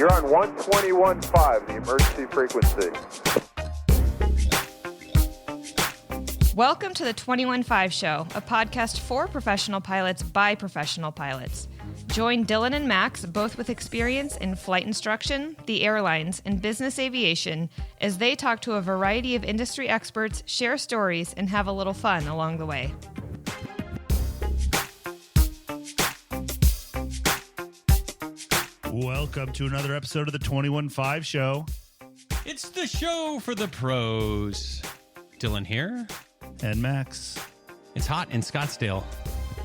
You're on 121.5, the emergency frequency. Welcome to the 21.5 Show, a podcast for professional pilots by professional pilots. Join Dylan and Max, both with experience in flight instruction, the airlines, and business aviation, as they talk to a variety of industry experts, share stories, and have a little fun along the way. Welcome to another episode of the 21.5 Show. It's the show for the pros. Dylan here. And Max. It's hot in Scottsdale.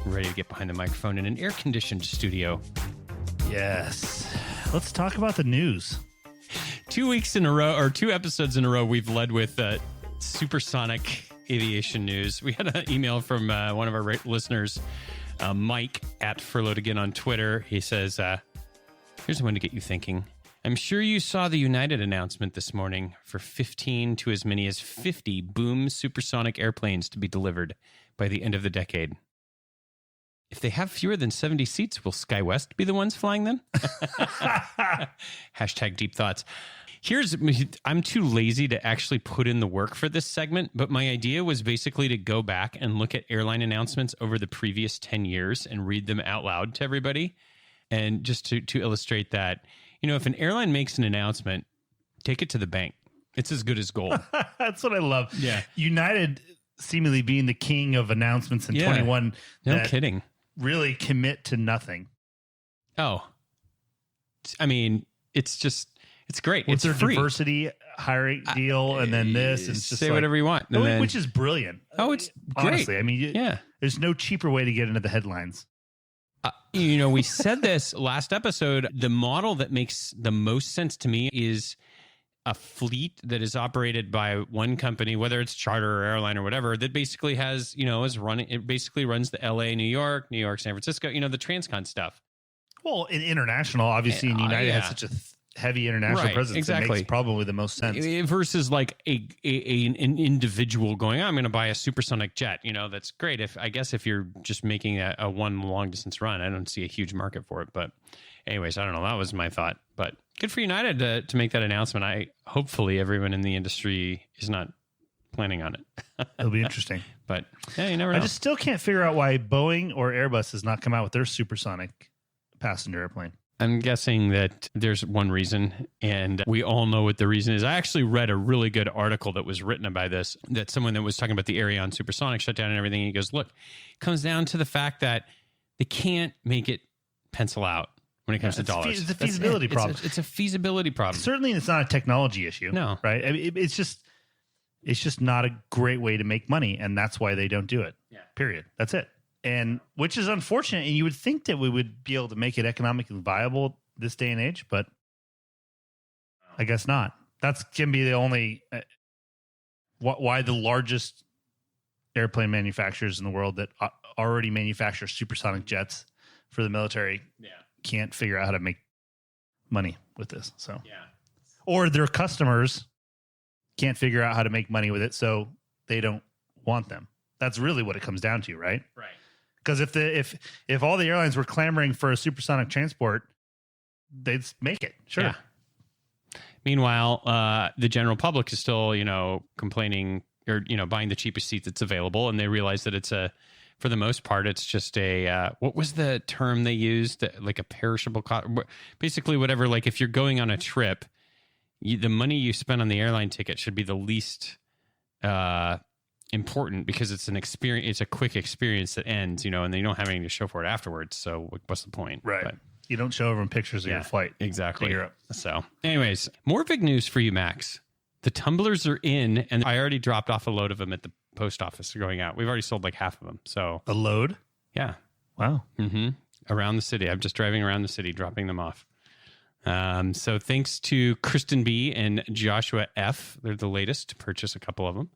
Ready to get behind the microphone in an air-conditioned studio. Yes. Let's talk about the news. 2 weeks in a row, or 2 episodes in a row, we've led with supersonic aviation news. We had an email from one of our listeners, Mike, at Furloughed Again on Twitter. He says, here's one to get you thinking. I'm sure you saw the United announcement this morning for 15 to as many as 50 boom supersonic airplanes to be delivered by the end of the decade. If they have fewer than 70 seats, will SkyWest be the ones flying them? Hashtag deep thoughts. I'm too lazy to actually put in the work for this segment, but my idea was basically to go back and look at airline announcements over the previous 10 years and read them out loud to everybody. And just to illustrate that, you know, if an airline makes an announcement, take it to the bank. It's as good as gold. That's what I love. Yeah. United seemingly being the king of announcements in 21. No kidding. Really commit to nothing. Oh. I mean, it's great. It's it's their free. Diversity hiring deal, and then this. And it's just say whatever you want. And then, which is brilliant. Oh, it's honestly, great. I mean, there's no cheaper way to get into the headlines. You know, we said this last episode. The model that makes the most sense to me is a fleet that is operated by one company, whether it's charter or airline or whatever, that basically has, you know, it basically runs the LA, New York, San Francisco, you know, the transcon stuff. Well, in international, obviously, United has such a heavy international presence. Exactly. It makes probably the most sense. Versus like an individual going, I'm going to buy a supersonic jet. You know, that's great. If you're just making a one long distance run, I don't see a huge market for it. But anyways, I don't know. That was my thought. But good for United to make that announcement. Hopefully everyone in the industry is not planning on it. It'll be interesting. But yeah, you never know. I just still can't figure out why Boeing or Airbus has not come out with their supersonic passenger airplane. I'm guessing that there's one reason, and we all know what the reason is. I actually read a really good article that was written about this, that someone that was talking about the Aviation supersonic shutdown and everything. He goes, look, it comes down to the fact that they can't make it pencil out when it comes to dollars. It's a feasibility problem. It's a feasibility problem. Certainly it's not a technology issue. No. Right? I mean, it's just not a great way to make money, and that's why they don't do it. Yeah. Period. That's it. And which is unfortunate. And you would think that we would be able to make it economically viable this day and age, but I guess not. That's can be the only why the largest airplane manufacturers in the world that already manufacture supersonic jets for the military can't figure out how to make money with this. So or their customers can't figure out how to make money with it, so they don't want them. That's really what it comes down to, right? Right. Because if all the airlines were clamoring for a supersonic transport, they'd make it. Sure. Yeah. Meanwhile, the general public is still, you know, complaining or, you know, buying the cheapest seat that's available, and they realize that it's for the most part, it's just what was the term they used? Like a perishable cost, basically whatever. Like if you're going on a trip, the money you spend on the airline ticket should be the least important, because it's an experience. It's a quick experience that ends, you know, and they don't have anything to show for it afterwards. So what's the point? Right. But you don't show everyone pictures of your flight. Exactly. To Europe. So anyways, more big news for you, Max. The tumblers are in, and I already dropped off a load of them at the post office going out. We've already sold like half of them. So a load? Yeah. Wow. Mm-hmm. Around the city. I'm just driving around the city, dropping them off. So thanks to Kristen B and Joshua F. They're the latest to purchase a couple of them.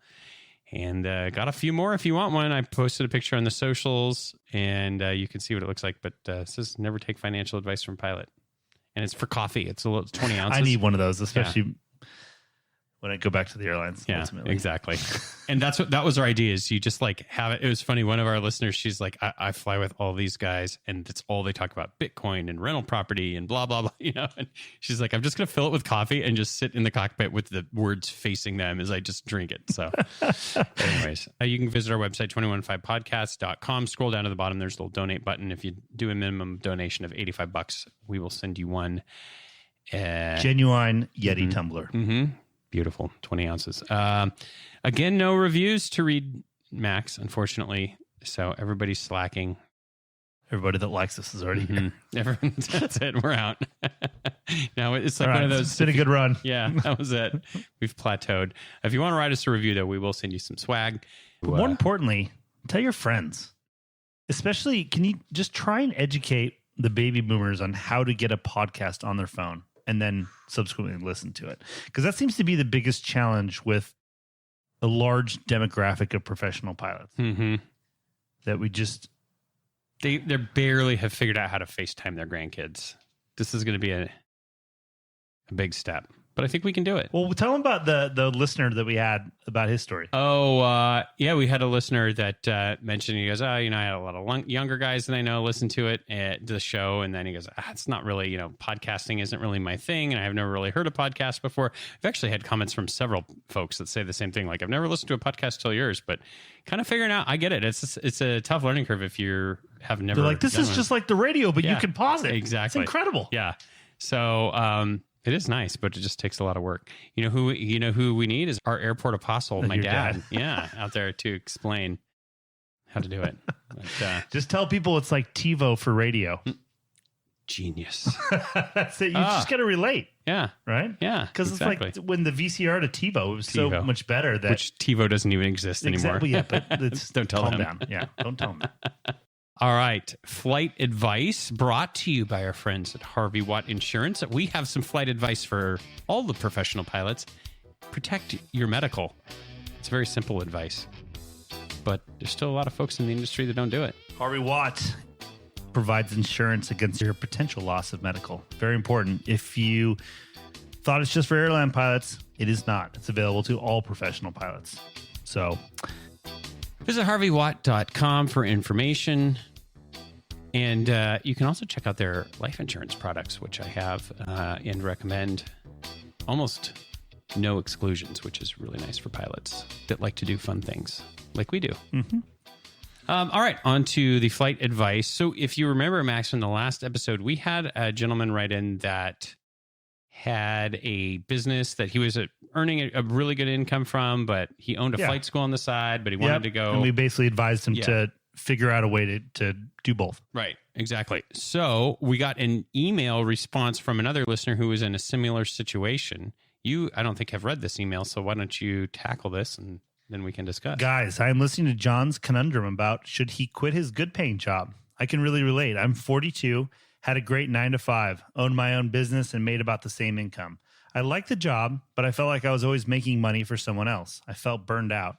And got a few more if you want one. I posted a picture on the socials, and you can see what it looks like. But it says never take financial advice from pilot. And it's for coffee. It's 20 ounces. I need one of those, especially when I go back to the airlines. Yeah, ultimately. exactly. And that was our idea, is you just like have it. It was funny. One of our listeners, she's like, I fly with all these guys and that's all they talk about, Bitcoin and rental property and blah, blah, blah, and she's like, I'm just going to fill it with coffee and just sit in the cockpit with the words facing them as I just drink it. So anyways, you can visit our website, 215podcast.com, scroll down to the bottom. There's a little donate button. If you do a minimum donation of $85, we will send you one. Genuine Yeti tumbler. Mm-hmm. Beautiful, 20 ounces. Again, no reviews to read, Max, unfortunately. So everybody's slacking. Everybody that likes us is already here. That's it. We're out. Now it's like one of those. It's been a good run. Yeah, that was it. We've plateaued. If you want to write us a review, though, we will send you some swag. But more importantly, tell your friends. Especially, can you just try and educate the baby boomers on how to get a podcast on their phone and then subsequently listen to it? Because that seems to be the biggest challenge with a large demographic of professional pilots. Mm-hmm. That we just... They barely have figured out how to FaceTime their grandkids. This is going to be a big step. But I think we can do it. Well, tell them about the listener that we had about his story. Oh, yeah, we had a listener that mentioned, he goes, I had a lot of younger guys that I know listen to it at the show. And then he goes, it's not really, podcasting isn't really my thing. And I've never really heard a podcast before. I've actually had comments from several folks that say the same thing. Like, I've never listened to a podcast till yours, but kind of figuring out, I get it. It's a tough learning curve if you have never. They're like, this is just like the radio, but Yeah, you can pause it. Exactly. It's incredible. Yeah. So, it is nice, but it just takes a lot of work. You know who we need is our airport apostle, my Your dad. Yeah, out there to explain how to do it. But, just tell people it's like TiVo for radio. Genius. That's it. You just got to relate. Yeah. Right? Yeah. Because exactly. it's like when the VCR to TiVo, it was so much better that... Which TiVo doesn't even exist anymore. Exactly, yeah, but it's, don't tell calm them. down. Yeah, don't tell them. All right. Flight advice brought to you by our friends at Harvey Watt Insurance. We have some flight advice for all the professional pilots. Protect your medical. It's very simple advice. But there's still a lot of folks in the industry that don't do it. Harvey Watt provides insurance against your potential loss of medical. Very important. If you thought it's just for airline pilots, it is not. It's available to all professional pilots. So visit harveywatt.com for information. And you can also check out their life insurance products, which I have and recommend. Almost no exclusions, which is really nice for pilots that like to do fun things like we do. Mm-hmm. All right, on to the flight advice. So if you remember, Max, in the last episode, we had a gentleman write in that had a business that he was earning a really good income from, but he owned a flight school on the side, but he wanted to go. And we basically advised him to figure out a way to do both. Right, exactly. So we got an email response from another listener who was in a similar situation. You, I don't think, have read this email, so why don't you tackle this and then we can discuss. Guys, I'm listening to John's conundrum about should he quit his good paying job. I can really relate. I'm 42, had a great 9 to 5, owned my own business, and made about the same income. I liked the job, but I felt like I was always making money for someone else. I felt burned out.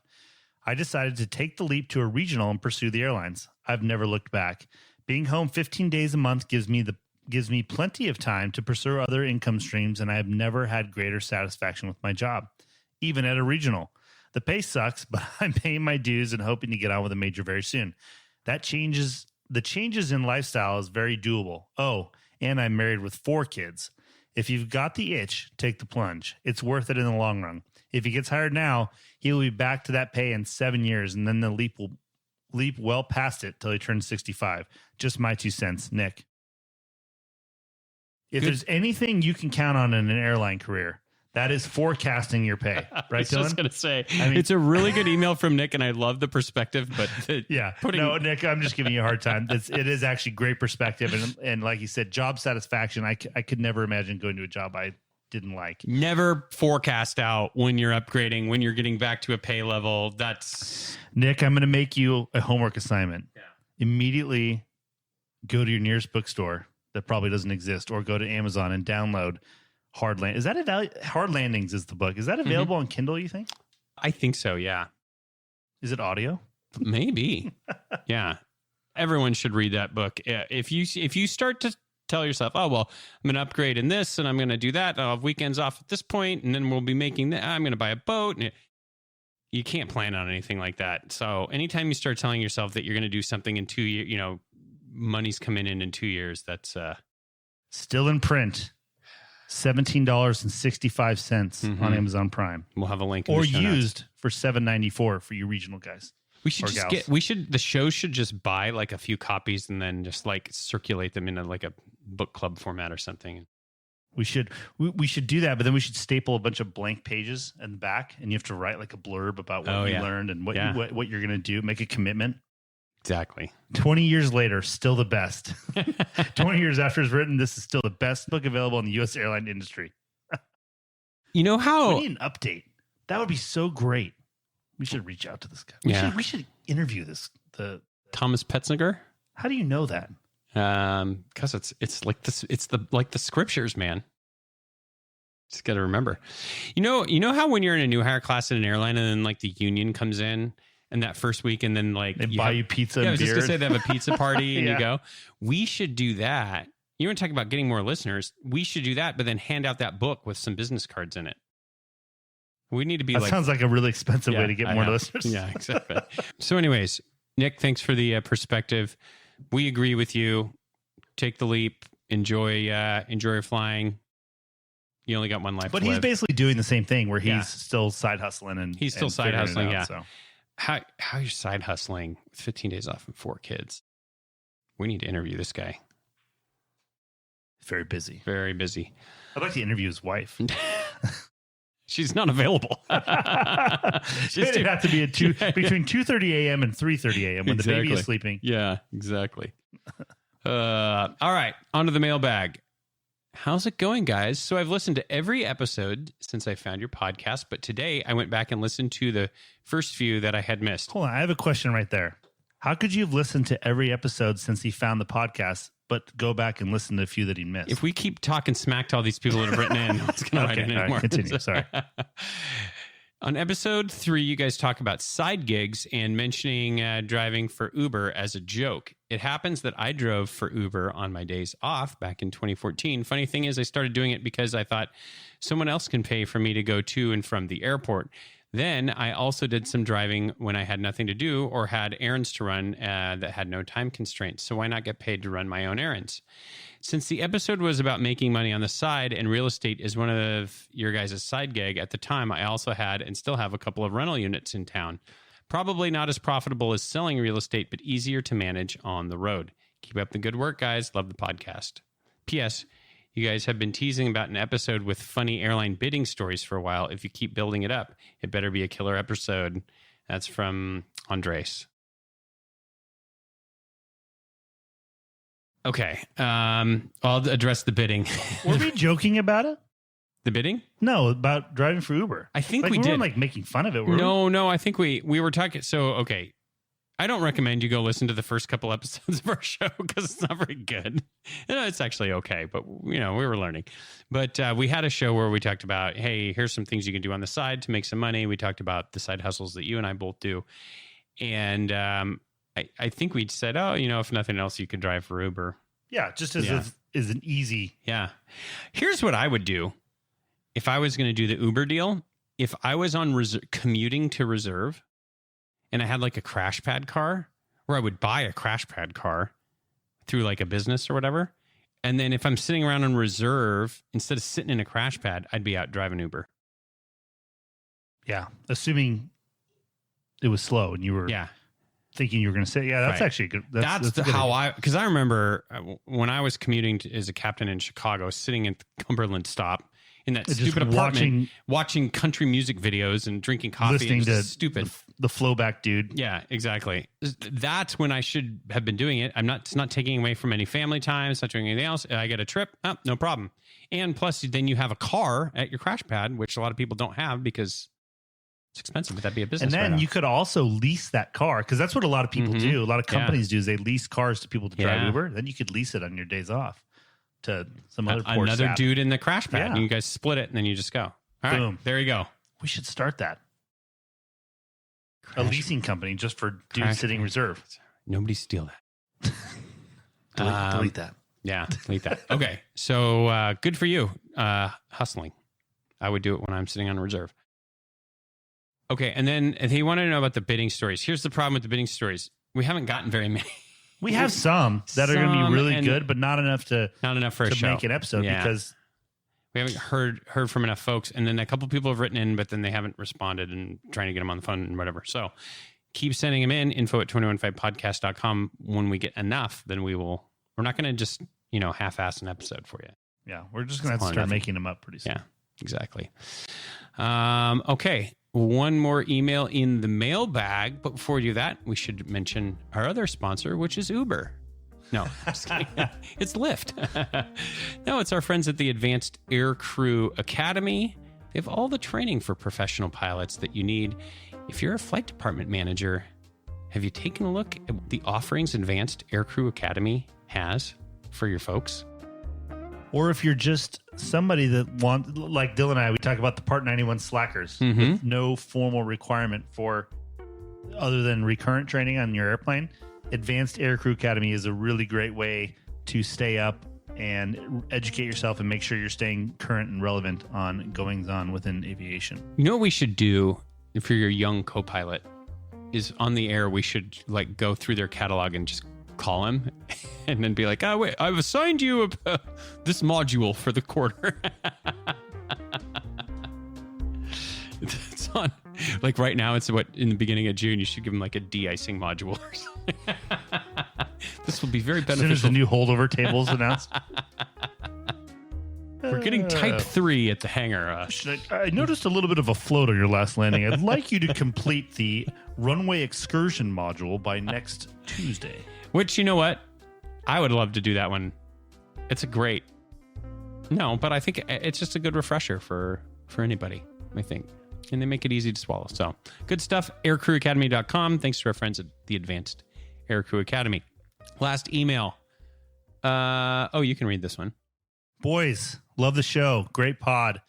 I decided to take the leap to a regional and pursue the airlines. I've never looked back. Being home 15 days a month gives me plenty of time to pursue other income streams, and I have never had greater satisfaction with my job, even at a regional. The pay sucks, but I'm paying my dues and hoping to get on with a major very soon. The changes in lifestyle is very doable. Oh, and I'm married with 4 kids. If you've got the itch, take the plunge. It's worth it in the long run. If he gets hired now, he will be back to that pay in 7 years, and then the leap will leap well past it till he turns 65. Just my 2 cents, Nick. If there's anything you can count on in an airline career, that is forecasting your pay. Right, I was Dylan? just going to say, it's a really good email from Nick, and I love the perspective. But no, Nick, I'm just giving you a hard time. It is actually great perspective. And like you said, job satisfaction, I could never imagine going to a job I didn't like. Never forecast out when you're upgrading, when you're getting back to a pay level. That's Nick, I'm going to make you a homework assignment. Yeah. Immediately go to your nearest bookstore that probably doesn't exist, or go to Amazon and download Hard Landings is the book. Is that available on Kindle, you think? I think so, yeah. Is it audio? Maybe. Yeah. Everyone should read that book. If you start to tell yourself, oh, well, I'm going to upgrade in this and I'm going to do that. I'll have weekends off at this point, and then we'll be making that. I'm going to buy a boat. And you can't plan on anything like that. So anytime you start telling yourself that you're going to do something in 2 years, money's coming in 2 years, that's still in print. $17.65 on Amazon Prime. We'll have a link in or the show notes. used for $7.94 for you regional guys. We should the show should just buy like a few copies and then just like circulate them in like a book club format or something. We should do that, but then we should staple a bunch of blank pages in the back, and you have to write like a blurb about what you learned and what you're going to do. Make a commitment. Exactly. 20 years later, still the best. 20 years after it's written, this is still the best book available in the U.S. airline industry. You know how... We need an update. That would be so great. We should reach out to this guy. We should interview the Thomas Petzinger. How do you know that? Because it's like this. It's the scriptures, man. Just got to remember. You know how when you're in a new hire class in an airline and then like the union comes in. And that first week, and then like they buy you pizza and I was beer. just going to say they have a pizza party and Yeah. you go. We should do that. You want to talk about getting more listeners? We should do that, but then hand out that book with some business cards in it. We need to be that like... sounds like a really expensive way to get more listeners. Yeah, exactly. So anyways, Nick, thanks for the perspective. We agree with you. Take the leap. Enjoy flying. You only got one life But to he's live. basically doing the same thing where he's still side hustling and He's still and side figuring it hustling, out, yeah. So. How you're side hustling with 15 days off and 4 kids? We need to interview this guy. Very busy. Very busy. I'd like to interview his wife. She's not available. It'd have to be between 2:30 a.m. and 3:30 a.m. when the baby is sleeping. Yeah, exactly. All right, on to the mailbag. How's it going, guys? So I've listened to every episode since I found your podcast, but today I went back and listened to the first few that I had missed. Hold on, I have a question right there. How could you have listened to every episode since he found the podcast, but go back and listen to a few that he missed? If we keep talking smack to all these people that have written in, it's going to write in all right, anymore. continue. Sorry. On episode 3, you guys talk about side gigs and mentioning driving for Uber as a joke. It happens that I drove for Uber on my days off back in 2014. Funny thing is, I started doing it because I thought someone else can pay for me to go to and from the airport. Then I also did some driving when I had nothing to do or had errands to run that had no time constraints. So why not get paid to run my own errands? Since the episode was about making money on the side and real estate is one of your guys' side gig, at the time I also had and still have a couple of rental units in town. Probably not as profitable as selling real estate, but easier to manage on the road. Keep up the good work, guys. Love the podcast. P.S. You guys have been teasing about an episode with funny airline bidding stories for a while. If you keep building it up, it better be a killer episode. That's from Andres. Okay. I'll address the bidding. Were we joking about it? The bidding? No, about driving for Uber. I think we we weren't did. like making fun of it. Were we? No. I think we were talking. So, okay. I don't recommend you go listen to the first couple episodes of our show because it's not very good. It's actually okay, but we were learning. But we had a show where we talked about, hey, here's some things you can do on the side to make some money. We talked about the side hustles that you and I both do. And I think we said, oh, if nothing else, you could drive for Uber. Yeah, just as an easy. Yeah. Here's what I would do if I was going to do the Uber deal. If I was on commuting to Reserve, and I had like a crash pad car, or I would buy a crash pad car through like a business or whatever. And then if I'm sitting around on Reserve, instead of sitting in a crash pad, I'd be out driving Uber. Yeah. Assuming it was slow and you were thinking you were going to say, yeah, that's Right. actually good. That's a good idea. because I remember when I was commuting as a captain in Chicago, sitting at the Cumberland stop in that Just stupid apartment, watching country music videos and drinking coffee. Listening It was to stupid. The flowback dude. Yeah, exactly. That's when I should have been doing it. It's not taking away from any family time. It's not doing anything else. I get a trip. Oh, no problem. And plus, then you have a car at your crash pad, which a lot of people don't have because it's expensive. But that'd be a business. And then right you could also lease that car because that's what a lot of people do. A lot of companies do is they lease cars to people to drive Uber. Then you could lease it on your days off to some other poor another sap. dude in the crash pad. Yeah. And you guys split it, and then you just go. All right, Boom. there you go. We should start that. A Crash- leasing company just for dudes Crash sitting pad. reserve. Nobody steal that. Delete that. Yeah, like that. Okay, so good for you. Hustling. I would do it when I'm sitting on reserve. Okay, and then if you want to know about the bidding stories, here's the problem with the bidding stories. We haven't gotten very many. We have some that are going to be really good, but not enough for a show. Make an episode because we haven't heard from enough folks. And then a couple people have written in, but then they haven't responded and trying to get them on the phone and whatever. So keep sending them in, info@215podcast.com. When we get enough, then we're not going to just, half-ass an episode for you. Yeah, we're just going to have to start making them up pretty soon. Yeah, exactly. Okay. One more email in the mailbag, but before we do that, we should mention our other sponsor, which is Uber. No, I'm just kidding. It's Lyft. No, it's our friends at the Advanced Aircrew Academy. They have all the training for professional pilots that you need. If you're a flight department manager, have you taken a look at the offerings Advanced Aircrew Academy has for your folks? Or if you're just somebody that wants, like Dylan and I, we talk about the Part 91 slackers with no formal requirement for other than recurrent training on your airplane. Advanced Aircrew Academy is a really great way to stay up and educate yourself and make sure you're staying current and relevant on goings on within aviation. You know what we should do if you're a young co-pilot is on the air, we should go through their catalog and just call him and then be like, oh, wait, I've assigned you this module for the quarter. It's on, right now, it's in the beginning of June, you should give him a de-icing module or something. This will be very beneficial. As soon as the new holdover table's announced. We're getting type 3 at the hangar. I noticed a little bit of a float on your last landing. I'd like you to complete the runway excursion module by next Tuesday. Which, you know what? I would love to do that one. It's but I think it's just a good refresher for anybody, I think. And they make it easy to swallow. So, good stuff. Aircrewacademy.com. Thanks to our friends at the Advanced Aircrew Academy. Last email. You can read this one. Boys, love the show. Great pod.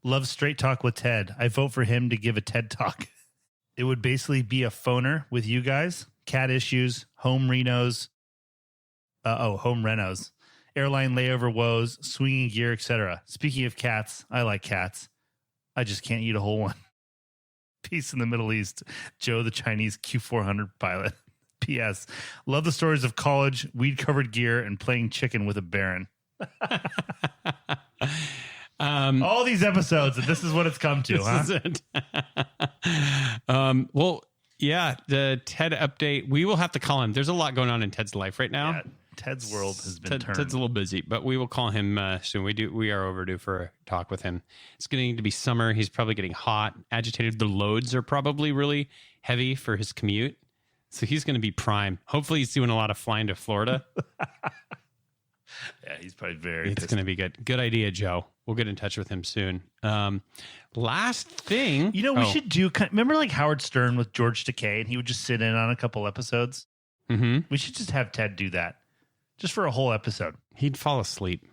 Love Straight Talk with Ted. I vote for him to give a TED Talk. It would basically be a phoner with you guys. Cat issues, home renos, airline layover woes, swinging gear, etc. Speaking of cats, I like cats. I just can't eat a whole one. Peace in the Middle East. Joe, the Chinese Q400 pilot. P.S. Love the stories of college, weed-covered gear, and playing chicken with a baron. All these episodes, and this is what it's come to, huh? This is it. Yeah, the TED update. We will have to call him. There's a lot going on in Ted's life right now. Yeah, Ted's world has been turned. Ted's a little busy, but we will call him soon. We are overdue for a talk with him. It's getting to be summer. He's probably getting hot, agitated. The loads are probably really heavy for his commute, so he's going to be prime. Hopefully, he's doing a lot of flying to Florida. Yeah, he's probably very. It's going to be good. Good idea, Joe. We'll get in touch with him soon. Last thing, we should do. Remember, Howard Stern with George Takei, and he would just sit in on a couple episodes. Mm-hmm. We should just have Ted do that, just for a whole episode. He'd fall asleep,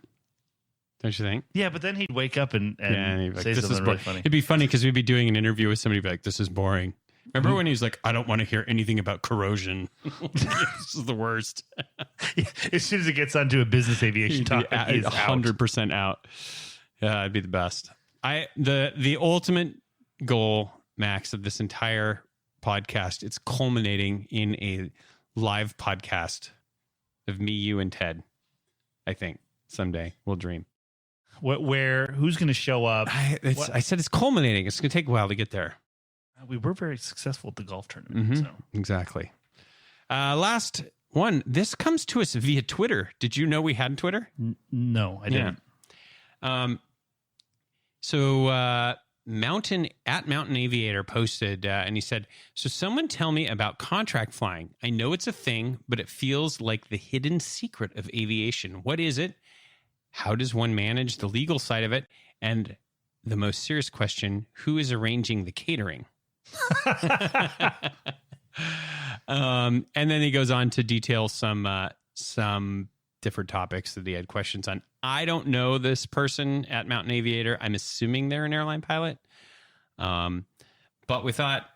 don't you think? Yeah, but then he'd wake up and say something really funny. It'd be funny because we'd be doing an interview with somebody, be like, "This is boring." Remember when he was like, "I don't want to hear anything about corrosion." This is the worst. Yeah, as soon as it gets onto a business aviation topic, he's 100% out. Yeah, it'd be the best. The ultimate goal, Max, of this entire podcast, it's culminating in a live podcast of me, you, and Ted. I think someday we'll dream. Who's going to show up? I said it's culminating. It's going to take a while to get there. We were very successful at the golf tournament. Mm-hmm. So. Exactly. Last one. This comes to us via Twitter. Did you know we had Twitter? No, I didn't. So Mountain Aviator posted, and he said, "So someone tell me about contract flying. I know it's a thing, but it feels like the hidden secret of aviation. What is it? How does one manage the legal side of it? And the most serious question, who is arranging the catering?" And then he goes on to detail some different topics that he had questions on. I don't know this person at Mountain Aviator. I'm assuming they're an airline pilot. But we thought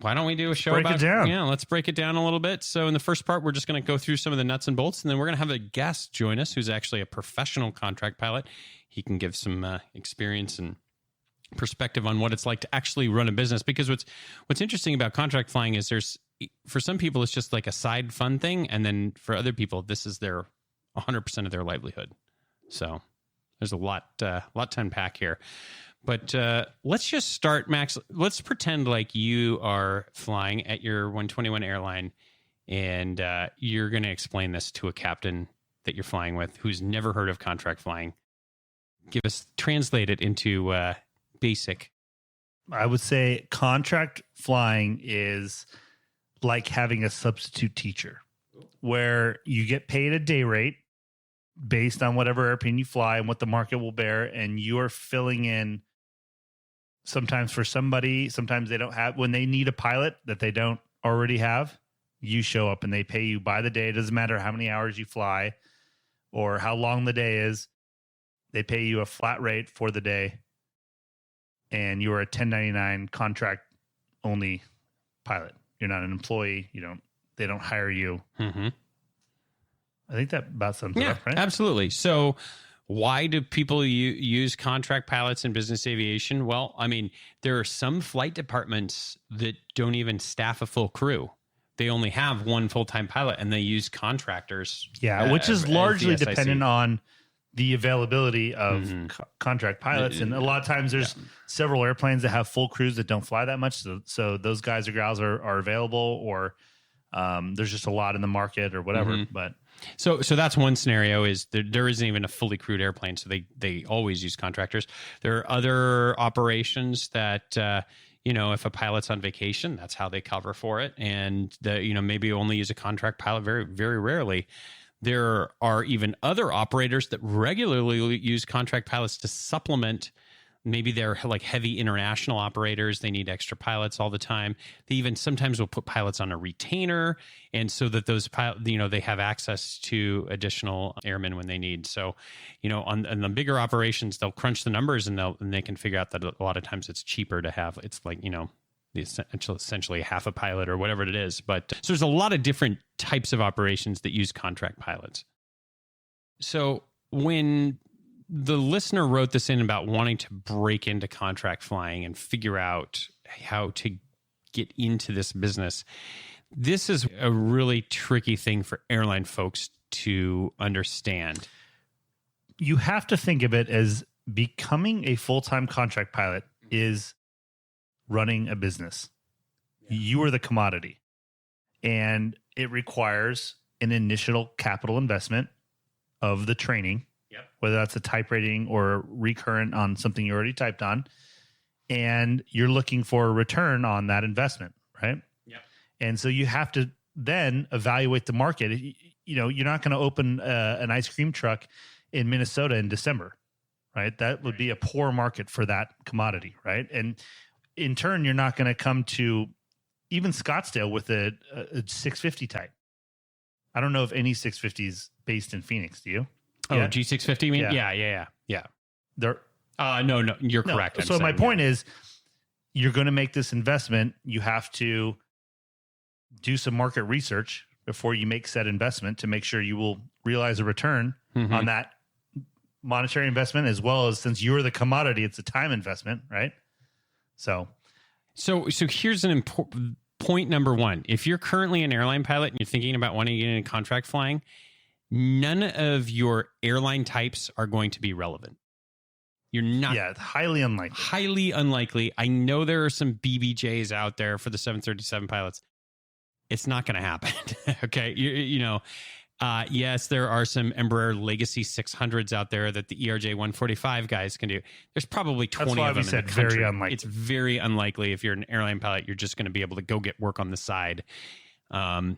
why don't we do a show break about it down. Yeah, let's break it down a little bit. So in the first part, we're just going to go through some of the nuts and bolts, and then we're going to have a guest join us who's actually a professional contract pilot. He can give some experience and perspective on what it's like to actually run a business. Because what's interesting about contract flying is for some people, it's just like a side fun thing. And then for other people, this is their 100% of their livelihood. So there's a lot to unpack here. But let's just start, Max. Let's pretend like you are flying at your 121 airline, and you're going to explain this to a captain that you're flying with who's never heard of contract flying. Translate it into basic. I would say contract flying is like having a substitute teacher where you get paid a day rate based on whatever airplane you fly and what the market will bear. And you are filling in sometimes for somebody, sometimes they don't have, when they need a pilot that they don't already have, you show up and they pay you by the day. It doesn't matter how many hours you fly or how long the day is. They pay you a flat rate for the day, and you are a 1099 contract only pilot. You're not an employee. They don't hire you. Mm-hmm. I think that about sums it up, right? Absolutely. So why do people use contract pilots in business aviation? Well, I mean, there are some flight departments that don't even staff a full crew. They only have one full-time pilot, and they use contractors. Yeah, which is largely SIC. dependent on the availability of contract pilots. And a lot of times there's several airplanes that have full crews that don't fly that much. So those guys or gals are available, or there's just a lot in the market or whatever. But so that's one scenario is there isn't even a fully crewed airplane. So they always use contractors. There are other operations that, if a pilot's on vacation, that's how they cover for it. And maybe only use a contract pilot very, very rarely. There are even other operators that regularly use contract pilots to supplement. Maybe they're like heavy international operators. They need extra pilots all the time. They even sometimes will put pilots on a retainer, and so that those pilots, they have access to additional airmen when they need. So, on the bigger operations, they'll crunch the numbers and they can figure out that a lot of times it's cheaper to have. It's like essentially half a pilot or whatever it is. But so there's a lot of different types of operations that use contract pilots. So when the listener wrote this in about wanting to break into contract flying and figure out how to get into this business, this is a really tricky thing for airline folks to understand. You have to think of it as becoming a full-time contract pilot is running a business. You are the commodity, and it requires an initial capital investment of the training, whether that's a type rating or recurrent on something you already typed on, and you're looking for a return on that investment, right? And so you have to then evaluate the market. You're not going to open an ice cream truck in Minnesota in December, right? That would be a poor market for that commodity, right? And in turn, you're not going to come to even Scottsdale with a 650 type. I don't know if any 650 is based in Phoenix. Do you? Oh, yeah. G650? You mean? Yeah. They're no, you're correct. So my point is, you're going to make this investment. You have to do some market research before you make said investment to make sure you will realize a return on that monetary investment, as well as, since you're the commodity, it's a time investment, right? So here's an important point. Number one, if you're currently an airline pilot and you're thinking about wanting to get into contract flying, none of your airline types are going to be relevant. You're not. Yeah, highly unlikely. Highly unlikely. I know there are some BBJs out there for the 737 pilots. It's not going to happen. Okay. Yes, there are some Embraer Legacy 600s out there that the ERJ 145 guys can do. There's probably 20 of them in the country. Very unlikely. It's very unlikely. If you're an airline pilot, you're just going to be able to go get work on the side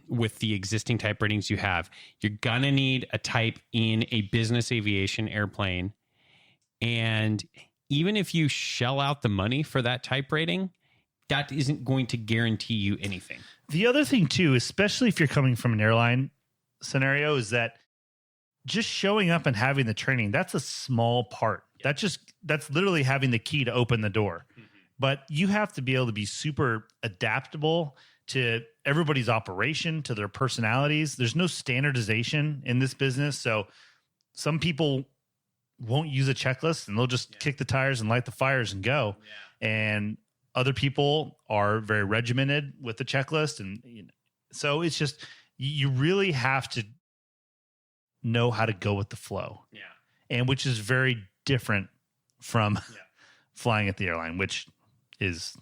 with the existing type ratings you have. You're going to need a type in a business aviation airplane. And even if you shell out the money for that type rating, that isn't going to guarantee you anything. The other thing, too, especially if you're coming from an airline scenario, is that just showing up and having the training, that's a small part. That's literally having the key to open the door. but you have to be able to be super adaptable to everybody's operation, to their personalities. There's no standardization in this business. So some people won't use a checklist and they'll just kick the tires and light the fires and go. Yeah. And other people are very regimented with the checklist. And so it's just, you really have to know how to go with the flow. Yeah. And which is very different from flying at the airline, which is,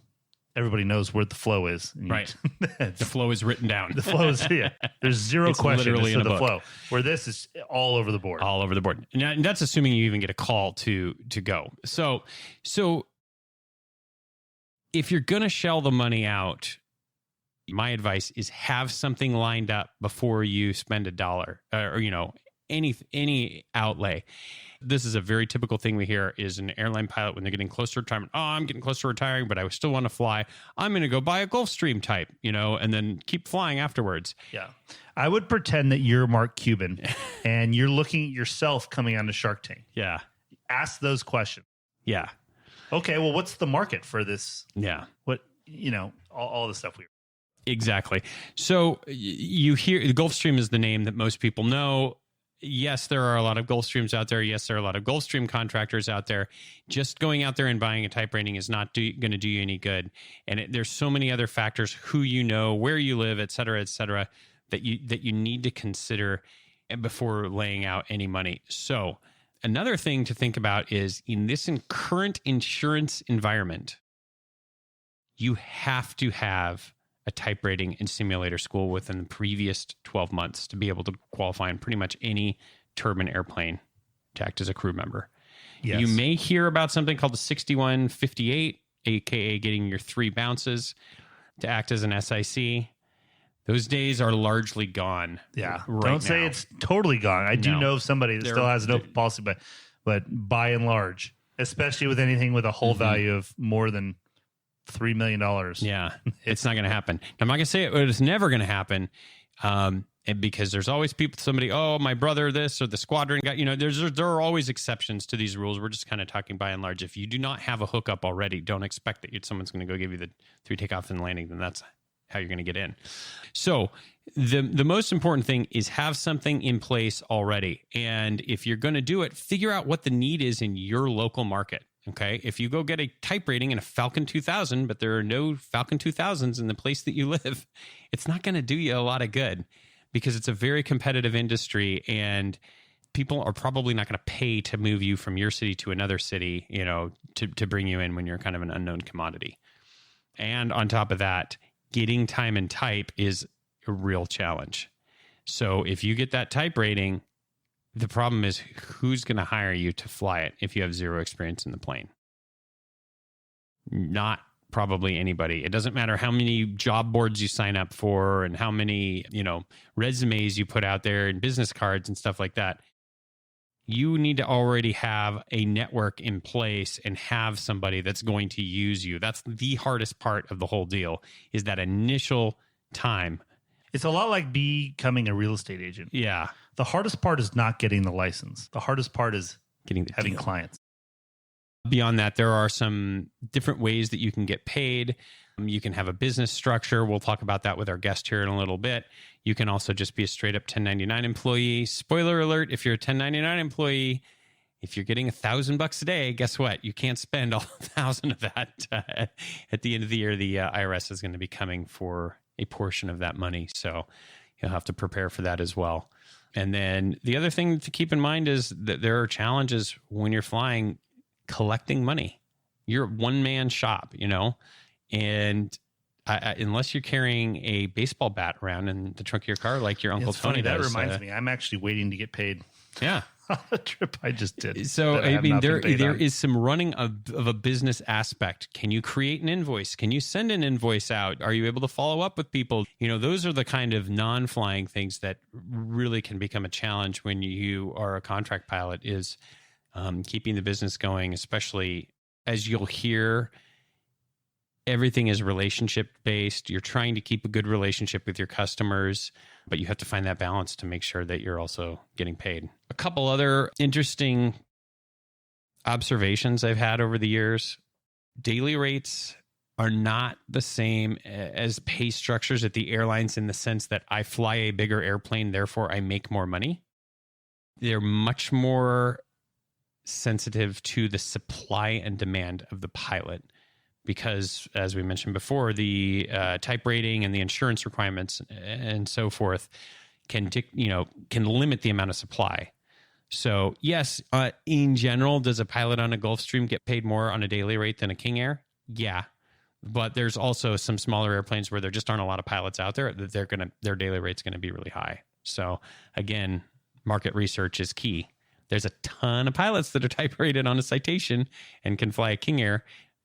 everybody knows where the flow is. Right. The flow is written down. The flow is, there's zero question as to the flow. Where this is all over the board. All over the board. And that's assuming you even get a call to go. So if you're going to shell the money out, my advice is have something lined up before you spend $1 or any outlay. This is a very typical thing we hear is an airline pilot when they're getting close to retirement. Oh, I'm getting close to retiring, but I still want to fly. I'm going to go buy a Gulfstream type, and then keep flying afterwards. Yeah. I would pretend that you're Mark Cuban and you're looking at yourself coming onto Shark Tank. Yeah. Ask those questions. Yeah. Okay. Well, what's the market for this? Yeah. What, all the stuff we. Exactly. So you hear the Gulfstream is the name that most people know. Yes, there are a lot of Gulfstreams out there. Yes, there are a lot of Gulfstream contractors out there. Just going out there and buying a type rating is not going to do you any good. And there's so many other factors, who you know, where you live, et cetera, that you need to consider before laying out any money. So another thing to think about is in this current insurance environment, you have to have a type rating in simulator school within the previous 12 months to be able to qualify in pretty much any turbine airplane to act as a crew member. Yes. You may hear about something called the 6158, aka getting your 3 bounces to act as an SIC. Those days are largely gone. Yeah. Right Don't say it's totally gone. I do know of somebody that still has no policy, but by and large, especially with anything with a hull value of more than $3 million. Yeah, it's not going to happen. I'm not going to say it's never going to happen, and because there's always somebody, oh, my brother, this or the squadron guy. There are always exceptions to these rules. We're just kind of talking by and large. If you do not have a hookup already, don't expect that someone's going to go give you the 3 takeoff and landing. Then that's how you're going to get in. So the most important thing is have something in place already, and if you're going to do it, figure out what the need is in your local market. Okay, if you go get a type rating in a Falcon 2000, but there are no Falcon 2000s in the place that you live, it's not going to do you a lot of good because it's a very competitive industry and people are probably not going to pay to move you from your city to another city, to bring you in when you're kind of an unknown commodity. And on top of that, getting time and type is a real challenge. So if you get that type rating, the problem is who's going to hire you to fly it if you have zero experience in the plane? Not probably anybody. It doesn't matter how many job boards you sign up for and how many, resumes you put out there and business cards and stuff like that. You need to already have a network in place and have somebody that's going to use you. That's the hardest part of the whole deal is that initial time. It's a lot like becoming a real estate agent. Yeah. The hardest part is not getting the license. The hardest part is having clients. Beyond that, there are some different ways that you can get paid. You can have a business structure. We'll talk about that with our guest here in a little bit. You can also just be a straight up 1099 employee. Spoiler alert, if you're a 1099 employee, if you're getting $1,000 a day, guess what? You can't spend all 1,000 of that. At the end of the year, the IRS is going to be coming for a portion of that money. So you'll have to prepare for that as well. And then the other thing to keep in mind is that there are challenges when you're flying collecting money. You're a one-man shop, and unless you're carrying a baseball bat around in the trunk of your car like your Uncle Tony does. That reminds me. I'm actually waiting to get paid. Yeah. On the trip I just did. So, there is some running of a business aspect. Can you create an invoice? Can you send an invoice out? Are you able to follow up with people? Those are the kind of non-flying things that really can become a challenge when you are a contract pilot is keeping the business going, especially as you'll hear, everything is relationship based. You're trying to keep a good relationship with your customers, but you have to find that balance to make sure that you're also getting paid. A couple other interesting observations I've had over the years. daily rates are not the same as pay structures at the airlines in the sense that I fly a bigger airplane, therefore I make more money. They're much more sensitive to the supply and demand of the pilot because, as we mentioned before, the type rating and the insurance requirements and so forth can limit the amount of supply. So yes, in general, does a pilot on a Gulfstream get paid more on a daily rate than a King Air? Yeah. But there's also some smaller airplanes where there just aren't a lot of pilots out there that their daily rate's going to be really high. So again, market research is key. There's a ton of pilots that are type rated on a Citation and can fly a King Air.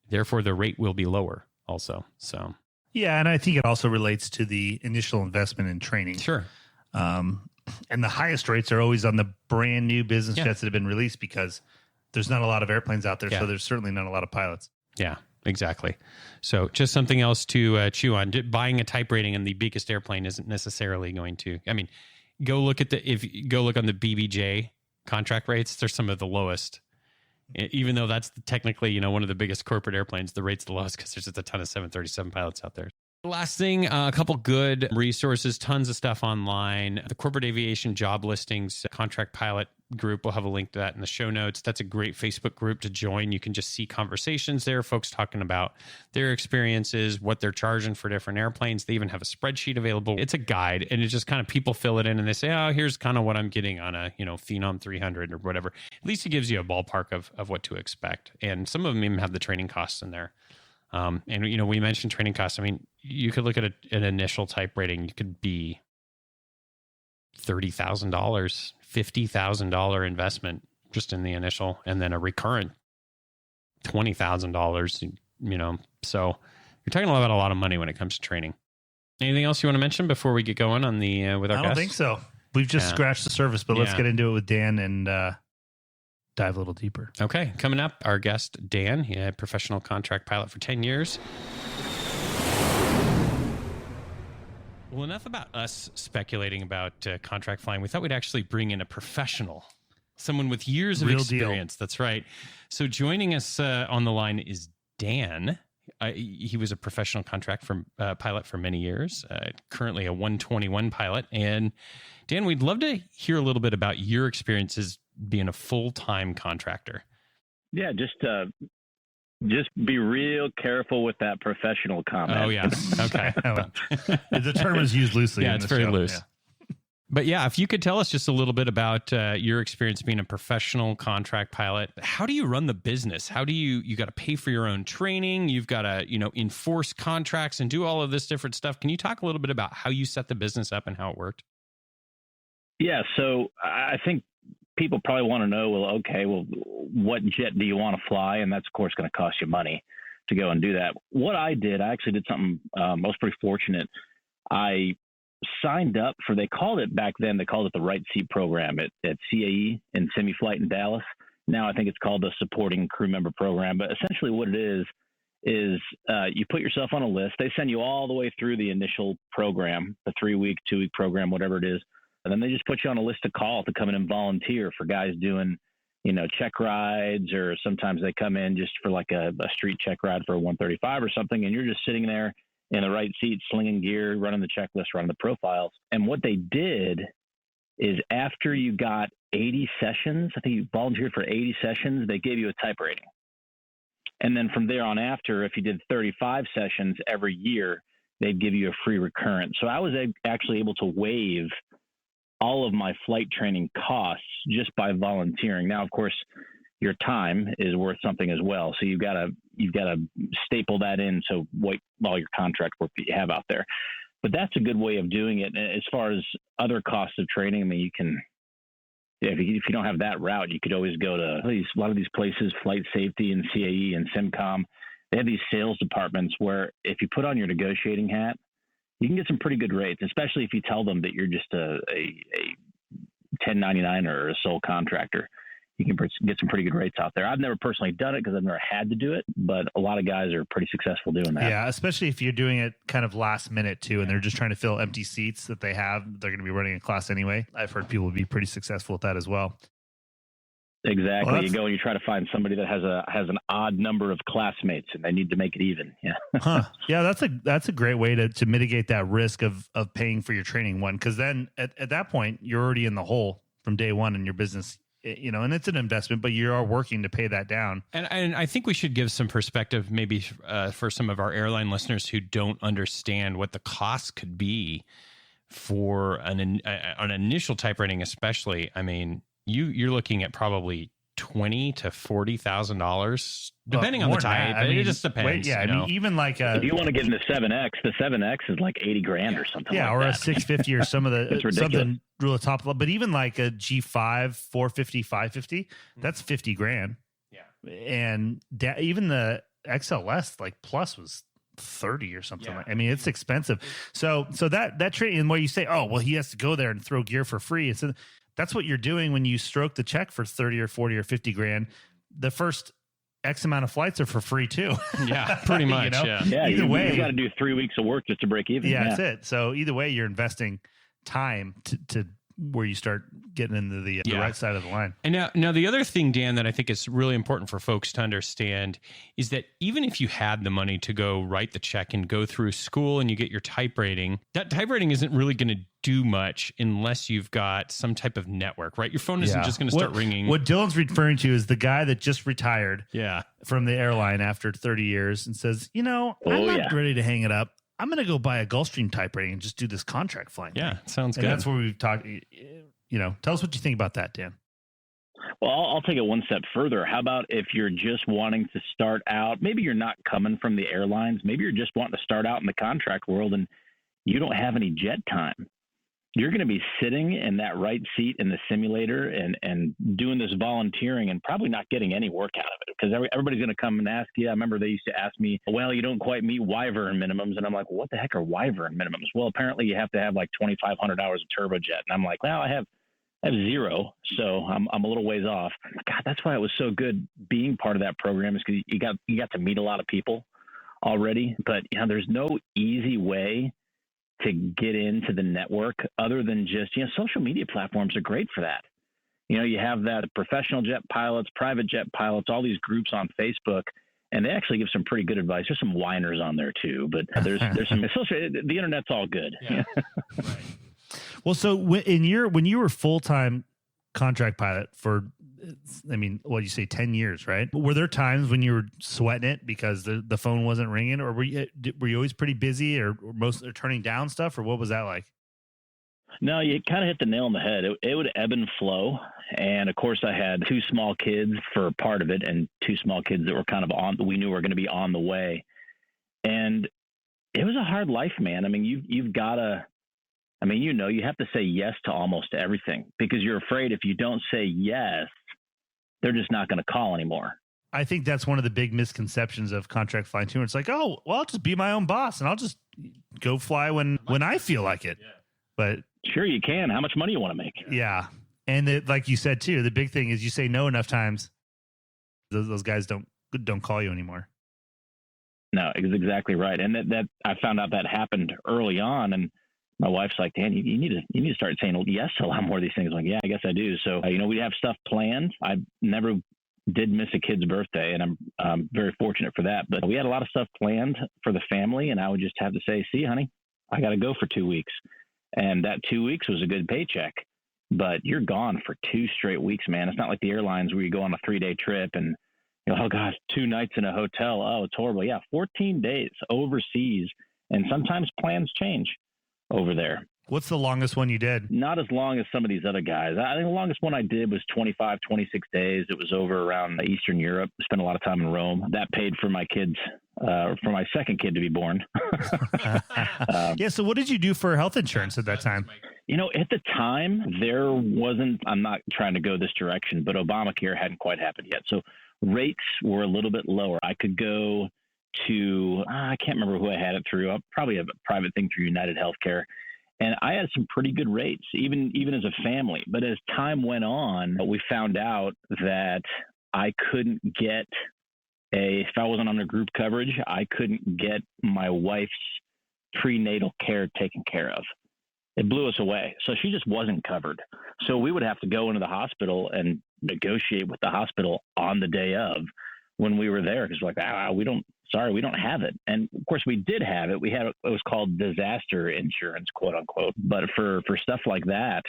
Therefore, the rate will be lower also. So yeah, and I think it also relates to the initial investment in training. Sure. And the highest rates are always on the brand new business jets that have been released because there's not a lot of airplanes out there. So there's certainly not a lot of pilots. Yeah, exactly. So just something else to chew on. Buying a type rating in the biggest airplane isn't necessarily going to, go look on the BBJ contract rates. They're some of the lowest, even though that's technically, one of the biggest corporate airplanes. The rate's the lowest because there's just a ton of 737 pilots out there. Last thing, a couple good resources, tons of stuff online. The Corporate Aviation Job Listings Contract Pilot group, we'll have a link to that in the show notes. That's a great Facebook group to join. You can just see conversations there, folks talking about their experiences, what they're charging for different airplanes. They even have a spreadsheet available. It's a guide, and it's just kind of people fill it in and they say, oh, here's kind of what I'm getting on a Phenom 300 or whatever. At least it gives you a ballpark of what to expect. And some of them even have the training costs in there. We mentioned training costs. You could look at an initial type rating. You could be $30,000, $50,000 investment just in the initial, and then a recurrent $20,000. So you're talking about a lot of money when it comes to training. Anything else you want to mention before we get going on the with our guests? I don't think so. We've just scratched the surface, but let's get into it with Dan and dive a little deeper. Okay, coming up, our guest Dan. He had professional contract pilot for 10 years. Well, enough about us speculating about contract flying. We thought we'd actually bring in a professional, someone with years of experience. That's right. So joining us on the line is Dan. He was a professional contract pilot for many years, currently a 121 pilot. And Dan, we'd love to hear a little bit about your experiences being a full-time contractor. Yeah, just be real careful with that professional comment. Oh, yeah. Okay. The term is used loosely. Yeah, it's very loose. Yeah. But yeah, if you could tell us just a little bit about your experience being a professional contract pilot. How do you run the business? How do you got to pay for your own training? You've got to, enforce contracts and do all of this different stuff. Can you talk a little bit about how you set the business up and how it worked? Yeah, so I think people probably want to know, what jet do you want to fly? And that's, of course, going to cost you money to go and do that. What I actually did something, I was pretty fortunate. I signed up for, they called it the Right Seat Program at CAE in Semi-Flight in Dallas. Now I think it's called the Supporting Crew Member Program. But essentially what it is you put yourself on a list. They send you all the way through the initial program, the 3-week, 2-week program, whatever it is. And then they just put you on a list of call to come in and volunteer for guys doing, check rides, or sometimes they come in just for like a street check ride for a 135 or something. And you're just sitting there in the right seat, slinging gear, running the checklist, running the profiles. And what they did is after you got 80 sessions, I think you volunteered for 80 sessions, they gave you a type rating. And then from there on after, if you did 35 sessions every year, they'd give you a free recurrent. So I was actually able to waive all of my flight training costs just by volunteering. Now, of course, your time is worth something as well. So you've got to staple that in. So all your contract work that you have out there, but that's a good way of doing it. As far as other costs of training, you can, if you don't have that route, you could always go to a lot of these places, Flight Safety and CAE and SimCom. They have these sales departments where if you put on your negotiating hat, you can get some pretty good rates, especially if you tell them that you're just a 1099 or a sole contractor. You can get some pretty good rates out there. I've never personally done it because I've never had to do it, but a lot of guys are pretty successful doing that. Yeah, especially if you're doing it kind of last minute too, and they're just trying to fill empty seats that they have. They're going to be running a class anyway. I've heard people be pretty successful with that as well. Exactly. Well, You go and you try to find somebody that has an odd number of classmates, and they need to make it even. Yeah. Huh. Yeah, that's a great way to mitigate that risk of paying for your training one, because then at that point you're already in the hole from day one in your business, and it's an investment, but you are working to pay that down. And I think we should give some perspective maybe for some of our airline listeners who don't understand what the cost could be for an initial type rating, especially. I mean, you're looking at probably $20,000 to $40,000, depending on the type. It just depends. I mean, even like if you want to get in the 7X, the 7X is like $80,000 or something. Yeah, like or that. a 650 or some of the It's ridiculous. something real top level. But even like a G5 450 550, that's $50,000. Yeah, and even the XLS like Plus was 30 or something. Yeah. I mean, it's expensive. So that training where you say, oh well, he has to go there and throw gear for free. It's that's what you're doing when you stroke the check for 30 or 40 or $50,000. The first X amount of flights are for free too. Yeah, pretty much. Yeah. Either way, you got to do 3 weeks of work just to break even. Yeah, that's it. So either way, you're investing time to where you start getting into the right side of the line. And now the other thing, Dan, that I think is really important for folks to understand is that even if you had the money to go write the check and go through school and you get your type rating, that type rating isn't really going to do much unless you've got some type of network, right? Your phone isn't just going to start ringing. What Dylan's referring to is the guy that just retired from the airline after 30 years and says, I'm not ready to hang it up. I'm going to go buy a Gulfstream type rating and just do this contract flying. Yeah, sounds and good. That's where we've talked. Tell us what you think about that, Dan. Well, I'll take it one step further. How about if you're just wanting to start out, maybe you're not coming from the airlines, maybe you're just wanting to start out in the contract world and you don't have any jet time. You're going to be sitting in that right seat in the simulator and doing this volunteering and probably not getting any work out of it because everybody's going to come and ask you. I remember they used to ask me, well, you don't quite meet Wyvern minimums. And I'm like, well, what the heck are Wyvern minimums? Well, apparently you have to have like 2,500 hours of turbojet. And I'm like, well, I have zero. So I'm a little ways off. God, that's why it was so good being part of that program is because you got to meet a lot of people already. But there's no easy way to get into the network other than just, social media platforms are great for that. You have that professional jet pilots, private jet pilots, all these groups on Facebook, and they actually give some pretty good advice. There's some whiners on there too, but there's some the internet's all good. Yeah. Right. Well, so when you were full-time contract pilot for, what do you say, 10 years, right? Were there times when you were sweating it because the phone wasn't ringing, or were you always pretty busy, or turning down stuff, or what was that like? No, you kind of hit the nail on the head. It would ebb and flow. And of course I had two small kids for part of it and two small kids that were kind of we knew were going to be on the way. And it was a hard life, man. I mean, you've got to, you have to say yes to almost everything because you're afraid if you don't say yes, they're just not going to call anymore. I think that's one of the big misconceptions of contract flying too. It's like, oh, well, I'll just be my own boss and I'll just go fly when I feel like it. Yeah. But sure you can. How much money you want to make? Yeah. And like you said too, the big thing is you say no enough times, those guys don't call you anymore. No, it's exactly right. And that I found out that happened early on, and my wife's like, Dan, you need to start saying yes to a lot more of these things. I'm like, yeah, I guess I do. So, we have stuff planned. I never did miss a kid's birthday, and I'm very fortunate for that. But we had a lot of stuff planned for the family, and I would just have to say, see, honey, I got to go for 2 weeks. And that 2 weeks was a good paycheck, but you're gone for 2 straight weeks, man. It's not like the airlines where you go on a 3-day trip and, oh gosh, 2 nights in a hotel. Oh, it's horrible. Yeah, 14 days overseas, and sometimes plans change over there. What's the longest one you did? Not as long as some of these other guys. I think the longest one I did was 25, 26 days. It was over around Eastern Europe. Spent a lot of time in Rome. That paid for my kids, for my second kid to be born. Yeah. So what did you do for health insurance at that time? At the time, there wasn't, I'm not trying to go this direction, but Obamacare hadn't quite happened yet. So rates were a little bit lower. I could go to, I can't remember who I had it through. I probably have a private thing through United Healthcare. And I had some pretty good rates, even as a family. But as time went on, we found out that I couldn't get if I wasn't under group coverage, I couldn't get my wife's prenatal care taken care of. it blew us away. So she just wasn't covered. So we would have to go into the hospital and negotiate with the hospital on the day of when we were there, because we're like, we don't have it. And of course we did have it. It was called disaster insurance, quote unquote. But for stuff like that,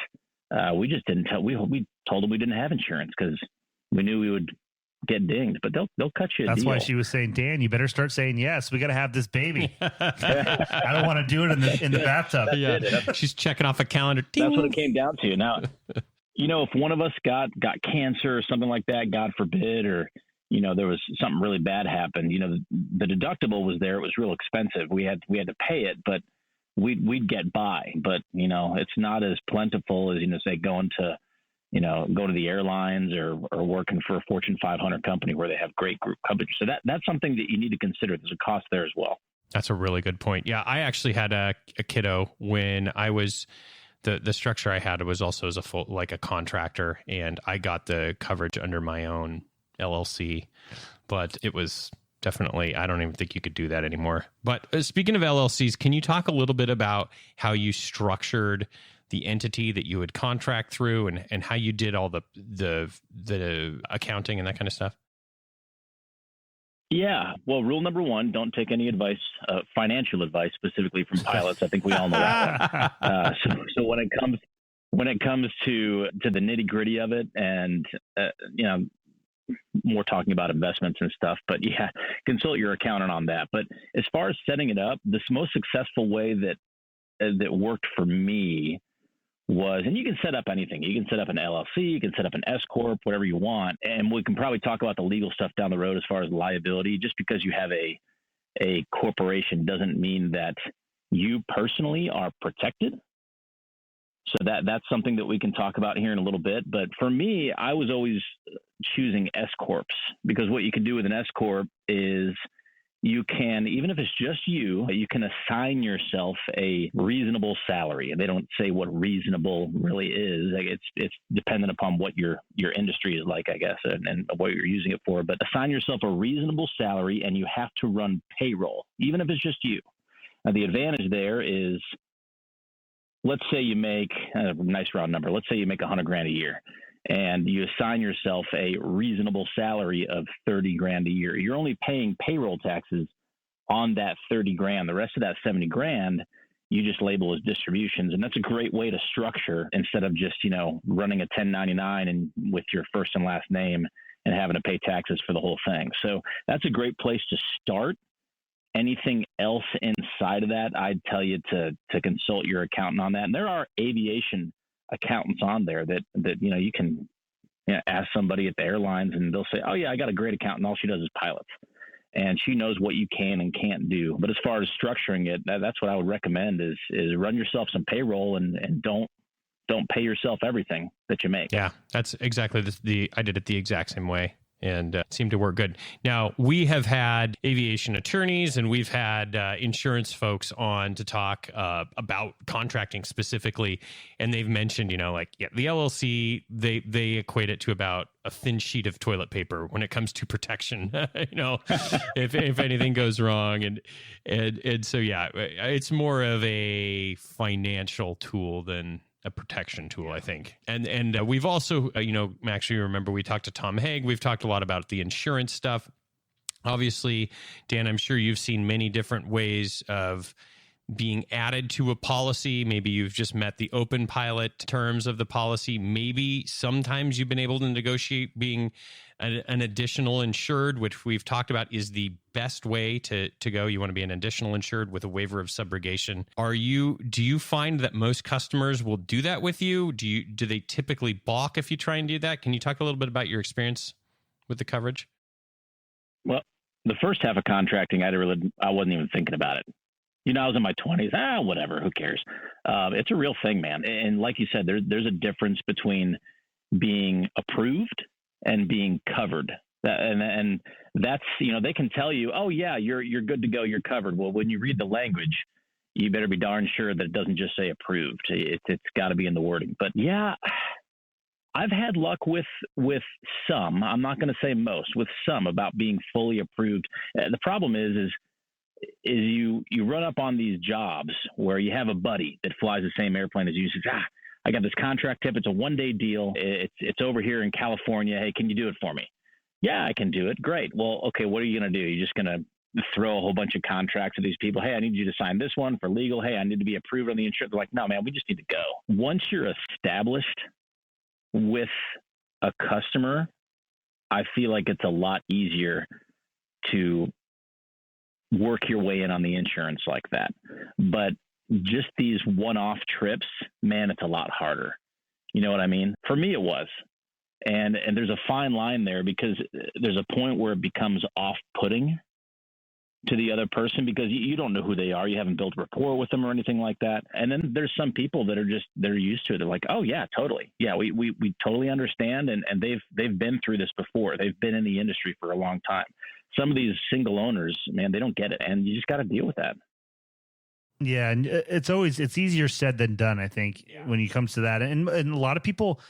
we just didn't tell. We told them we didn't have insurance because we knew we would get dinged. But they'll cut you a That's deal. why she was saying, Dan, you better start saying yes. We got to have this baby. I don't want to do it in the bathtub. Yeah, she's checking off a calendar. Ding. That's what it came down to. Now, if one of us got cancer or something like that, God forbid, or there was something really bad happened, the deductible was there. It was real expensive. We had to pay it, but we'd get by. But it's not as plentiful as say going to the airlines or working for a Fortune 500 company where they have great group coverage. So that's something that you need to consider. There's a cost there as well. That's a really good point. Yeah, I actually had a kiddo when I was the structure I had was also as a contractor, and I got the coverage under my own LLC, but it was definitely, I don't even think you could do that anymore. But speaking of LLCs, can you talk a little bit about how you structured the entity that you would contract through and how you did all the accounting and that kind of stuff? Yeah. Well, rule number one, don't take any advice, financial advice, specifically from pilots. I think we all know that one. So when it comes to the nitty gritty of it, and more talking about investments and stuff, but yeah, consult your accountant on that. But as far as setting it up, the most successful way that worked for me was, and you can set up anything. You can set up an LLC, you can set up an S corp, whatever you want, and we can probably talk about the legal stuff down the road as far as liability. Just because you have a corporation doesn't mean that you personally are protected. So that's something that we can talk about here in a little bit. But for me, I was always choosing S corps, because what you can do with an S corp is you can, even if it's just you can assign yourself a reasonable salary. And they don't say what reasonable really is. It's dependent upon what your industry is like, I guess, and what you're using it for. But assign yourself a reasonable salary, and you have to run payroll, even if it's just you. Now, the advantage there is, let's say you make a nice round number. Let's say you make $100,000 a year, and you assign yourself a reasonable salary of $30,000 a year. You're only paying payroll taxes on that $30,000. The rest of that $70,000, you just label as distributions. And that's a great way to structure, instead of just, running a 1099 and with your first and last name and having to pay taxes for the whole thing. So that's a great place to start. Anything else inside of that, I'd tell you to consult your accountant on that. And there are aviation accountants on there that you can ask somebody at the airlines, and they'll say, oh yeah, I got a great accountant. All she does is pilots, and she knows what you can and can't do. But as far as structuring it, that's what I would recommend is run yourself some payroll and don't pay yourself everything that you make. Yeah, that's exactly I did it the exact same way, and seemed to work good. Now, we have had aviation attorneys and we've had insurance folks on to talk about contracting specifically, and they've mentioned, the LLC, they equate it to about a thin sheet of toilet paper when it comes to protection, if anything goes wrong. And so, yeah, it's more of a financial tool than a protection tool, I think. And we've also, Max, you remember we talked to Tom Haig. We've talked a lot about the insurance stuff. Obviously, Dan, I'm sure you've seen many different ways of being added to a policy. Maybe you've just met the open pilot terms of the policy. Maybe sometimes you've been able to negotiate being an additional insured, which we've talked about is the best way to go. You want to be an additional insured with a waiver of subrogation. Do you find that most customers will do that with you? Do they typically balk if you try and do that? Can you talk a little bit about your experience with the coverage? Well, the first half of contracting, I wasn't even thinking about it. I was in my 20s. Whatever, who cares? It's a real thing, man. And like you said, there's a difference between being approved and being covered. And that's, they can tell you, oh yeah, you're good to go, you're covered. Well, when you read the language, you better be darn sure that it doesn't just say approved. It's got to be in the wording. But yeah, I've had luck with some. I'm not going to say most, with some, about being fully approved. The problem is is you run up on these jobs where you have a buddy that flies the same airplane as you. Says, I got this contract tip. It's a 1-day deal. It's over here in California. Hey, can you do it for me? Yeah, I can do it. Great. Well, okay, what are you going to do? You're just going to throw a whole bunch of contracts at these people. Hey, I need you to sign this one for legal. Hey, I need to be approved on the insurance. They're like, no, man, we just need to go. Once you're established with a customer, I feel like it's a lot easier to work your way in on the insurance like that. But just these one-off trips, man, it's a lot harder. You know what I mean? For me, it was. And there's a fine line there, because there's a point where it becomes off-putting to the other person, because you don't know who they are. You haven't built rapport with them or anything like that. And then there's some people that they're used to it. They're like, oh yeah, totally. Yeah, we totally understand. And they've been through this before. They've been in the industry for a long time. Some of these single owners, man, they don't get it. And you just got to deal with that. Yeah. And it's easier said than done, I think, when it comes to that. And a lot of people,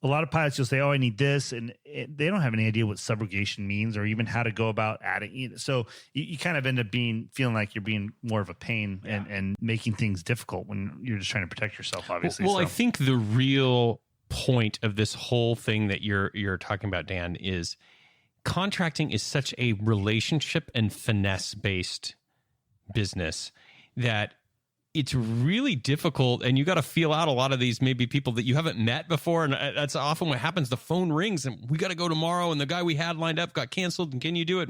a lot of pilots will say, oh, I need this. And they don't have any idea what subrogation means or even how to go about adding it. So you kind of end up feeling like you're being more of a pain and making things difficult when you're just trying to protect yourself, obviously. Well, I think the real point of this whole thing that you're talking about, Dan, is contracting is such a relationship and finesse based business that it's really difficult, and you got to feel out a lot of these maybe people that you haven't met before, and that's often what happens. The phone rings, and we got to go tomorrow, and the guy we had lined up got canceled, and can you do it?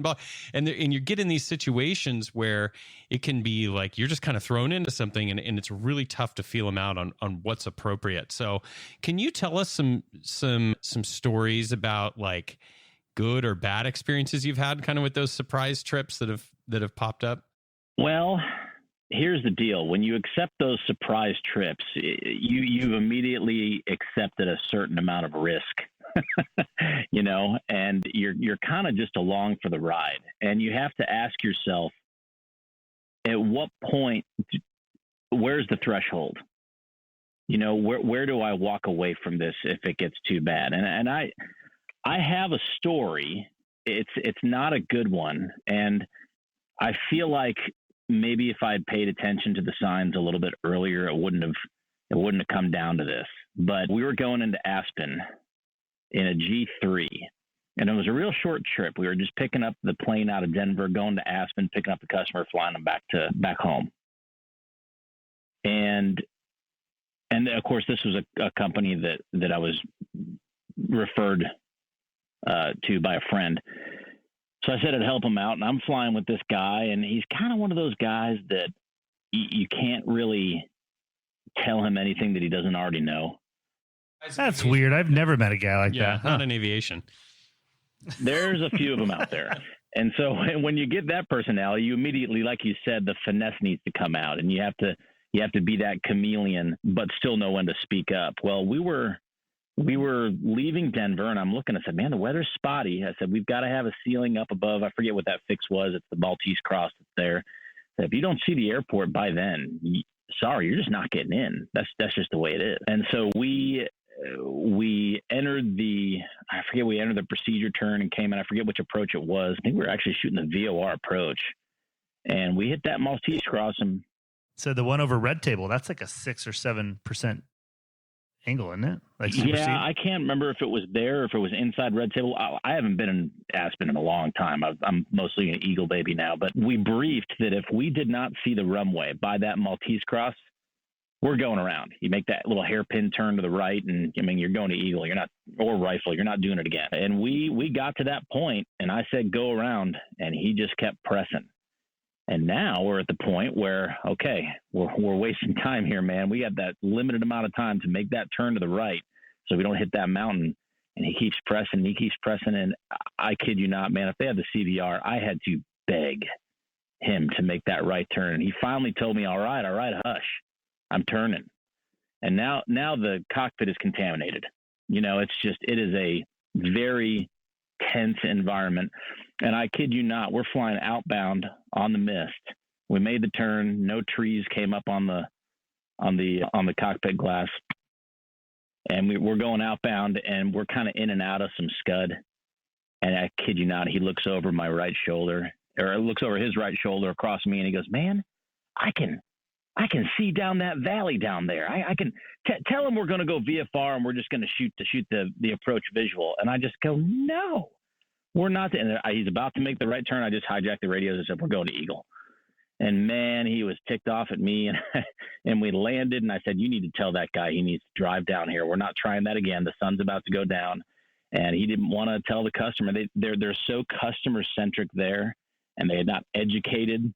And you get in these situations where it can be like you're just kind of thrown into something, and it's really tough to feel them out on what's appropriate. So, can you tell us some stories about like good or bad experiences you've had, kind of with those surprise trips that have popped up? Well, here's the deal. When you accept those surprise trips, you've immediately accepted a certain amount of risk, you know, and you're kind of just along for the ride. And you have to ask yourself, at what point, where's the threshold? You know, where do I walk away from this if it gets too bad? And I have a story. It's not a good one. And I feel like maybe if I'd paid attention to the signs a little bit earlier, it wouldn't have come down to this. But we were going into Aspen in a G3, and it was a real short trip. We were just picking up the plane out of Denver, going to Aspen, picking up the customer, flying them back home. And of course, this was a company that I was referred to by a friend. So I said I'd help him out, and I'm flying with this guy, and he's kind of one of those guys that you can't really tell him anything that he doesn't already know. That's weird. I've never met a guy like that. Not in aviation. There's a few of them out there. And so when you get that personality, you immediately, like you said, the finesse needs to come out, and you have to be that chameleon, but still know when to speak up. Well, we were leaving Denver, and I'm looking. I said, man, the weather's spotty. I said, we've got to have a ceiling up above. I forget what that fix was. It's the Maltese Cross that's there. I said, if you don't see the airport by then, sorry, you're just not getting in. That's just the way it is. And so we entered we entered the procedure turn and came in. I forget which approach it was. I think we were actually shooting the VOR approach. And we hit that Maltese Cross. And so the one over Red Table, that's like a 6 or 7% angle, isn't it? Like yeah, I can't remember if it was there or if it was inside Red Table. I haven't been in Aspen in a long time. I'm mostly an Eagle baby now. But we briefed that if we did not see the runway by that Maltese Cross, we're going around. You make that little hairpin turn to the right, and I mean, you're going to Eagle. You're not, or Rifle. You're not doing it again. And we got to that point, and I said go around, and he just kept pressing. And now we're at the point where, okay, we're wasting time here, man. We got that limited amount of time to make that turn to the right so we don't hit that mountain. And he keeps pressing. And I kid you not, man, if they had the CVR, I had to beg him to make that right turn. And he finally told me, all right, hush, I'm turning. And now the cockpit is contaminated. You know, it is a very tense environment. And I kid you not, we're flying outbound on the mist. We made the turn. No trees came up on the cockpit glass, and we're going outbound, and we're kind of in and out of some scud. And I kid you not, he looks over my right shoulder, or looks over his right shoulder across me, and he goes, "Man, I can see down that valley down there. I can tell him we're going to go VFR and we're just going to shoot the approach visual." And I just go, "No, we're not." And he's about to make the right turn. I just hijacked the radios and said, "We're going to Eagle." And man, he was ticked off at me, and we landed. And I said, "You need to tell that guy he needs to drive down here. We're not trying that again. The sun's about to go down." And he didn't want to tell the customer. They're so customer centric there, and they had not educated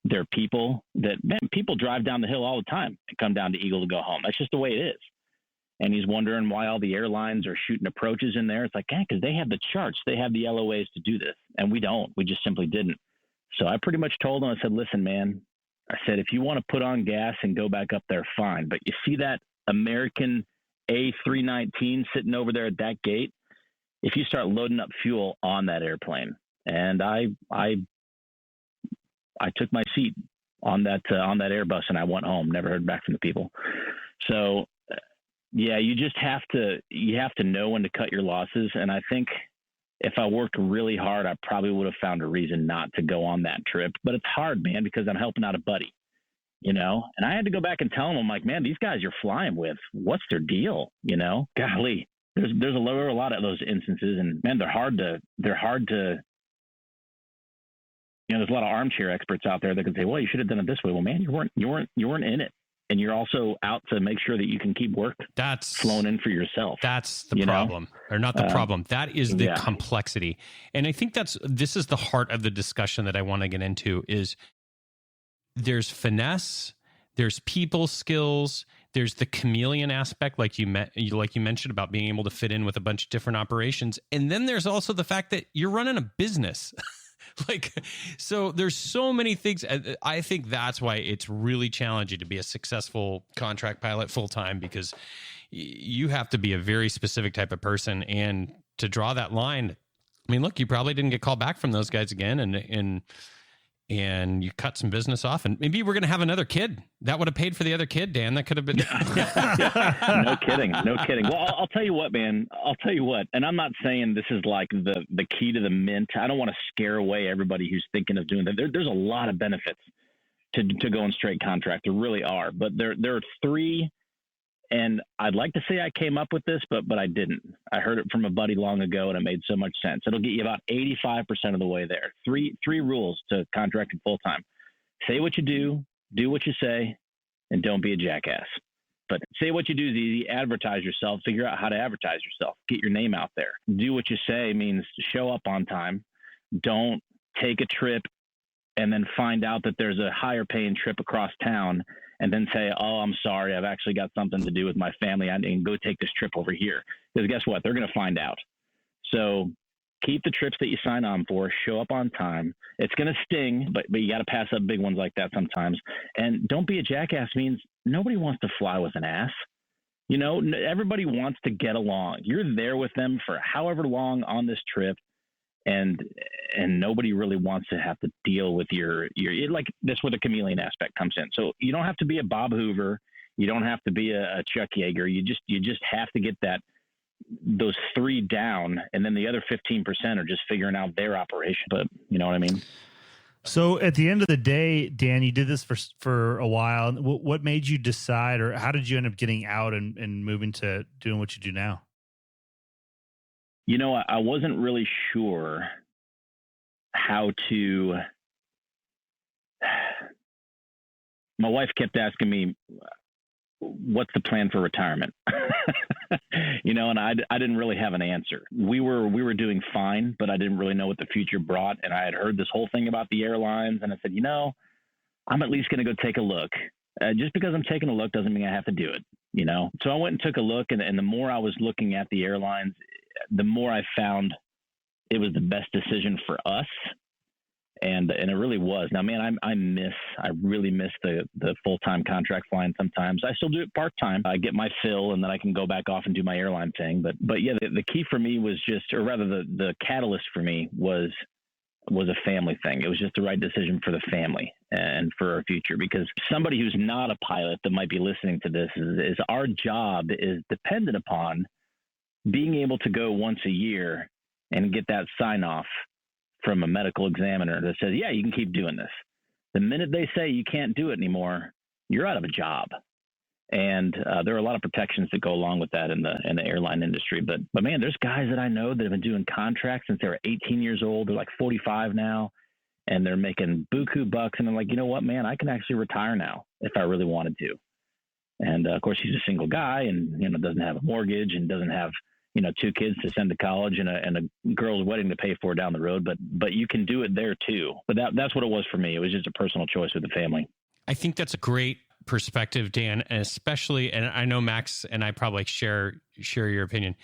their people that, man, people drive down the hill all the time and come down to Eagle to go home. That's just the way it is. And he's wondering why all the airlines are shooting approaches in there. It's like, yeah, because they have the charts, they have the LOAs to do this, and we don't. We just simply didn't. So I pretty much told him, I said, "Listen, man," I said, "if you want to put on gas and go back up there, fine. But you see that American A319 sitting over there at that gate? If you start loading up fuel on that airplane," and I took my seat on that Airbus, and I went home. Never heard back from the people. So, yeah, you just have to know when to cut your losses. And I think if I worked really hard, I probably would have found a reason not to go on that trip. But it's hard, man, because I'm helping out a buddy, And I had to go back and tell him, I'm like, "Man, these guys you're flying with, what's their deal?" Golly, there's a lot of those instances, and man, they're hard to. There's a lot of armchair experts out there that can say, "Well, you should have done it this way." Well, man, you weren't in it, and you're also out to make sure that you can keep work flowing in for yourself. That's the problem, or not the problem. That is the complexity, and I think this is the heart of the discussion that I want to get into. Is there's finesse, there's people skills, there's the chameleon aspect, like you mentioned about being able to fit in with a bunch of different operations, and then there's also the fact that you're running a business. So there's so many things. I think that's why it's really challenging to be a successful contract pilot full-time, because you have to be a very specific type of person. And to draw that line, I mean, look, you probably didn't get called back from those guys again. And you cut some business off, and maybe we're going to have another kid. That would have paid for the other kid, Dan. That could have been. No kidding. Well, I'll tell you what, man. And I'm not saying this is like the key to the mint. I don't want to scare away everybody who's thinking of doing that. There's a lot of benefits to going straight contract. There really are. But there are three. And I'd like to say I came up with this, but I didn't. I heard it from a buddy long ago, and it made so much sense. It'll get you about 85% of the way there. Three rules to contracting full-time. Say what you do what you say, and don't be a jackass. But say what you do is easy. Advertise yourself. Figure out how to advertise yourself. Get your name out there. Do what you say means show up on time. Don't take a trip and then find out that there's a higher paying trip across town, and then say, "Oh, I'm sorry, I've actually got something to do with my family. I can go take this trip over here." Because guess what? They're going to find out. So keep the trips that you sign on for. Show up on time. It's going to sting, but you got to pass up big ones like that sometimes. And don't be a jackass means nobody wants to fly with an ass. Everybody wants to get along. You're there with them for however long on this trip. And nobody really wants to have to deal with your like that's where the chameleon aspect comes in. So you don't have to be a Bob Hoover, you don't have to be a Chuck Yeager. You just have to get those three down, and then the other 15% are just figuring out their operation. But you know what I mean. So at the end of the day, Dan, you did this for a while. What made you decide, or how did you end up getting out and moving to doing what you do now? I wasn't really sure how to. My wife kept asking me, "What's the plan for retirement?" And I didn't really have an answer. We were doing fine, but I didn't really know what the future brought. And I had heard this whole thing about the airlines, and I said, I'm at least going to go take a look. Just because I'm taking a look doesn't mean I have to do it. So I went and took a look, and the more I was looking at the airlines, the more I found it was the best decision for us. And it really was. Now, man, I really miss the full-time contract flying sometimes. I still do it part-time. I get my fill, and then I can go back off and do my airline thing. But yeah, the key for me was just, or rather the catalyst for me was a family thing. It was just the right decision for the family and for our future, because somebody who's not a pilot that might be listening to this is our job is dependent upon being able to go once a year and get that sign off from a medical examiner that says, yeah, you can keep doing this. The minute they say you can't do it anymore, you're out of a job. And there are a lot of protections that go along with that in the airline industry. But man, there's guys that I know that have been doing contracts since they were 18 years old. They're like 45 now, and they're making buku bucks. And I'm like, you know what, man, I can actually retire now if I really wanted to. And of course, he's a single guy, and doesn't have a mortgage and doesn't have 2 kids to send to college and a girl's wedding to pay for down the road. But you can do it there too. But that's what it was for me. It was just a personal choice with the family. I think that's a great perspective, Dan, and especially, and I know Max and I probably share your opinion.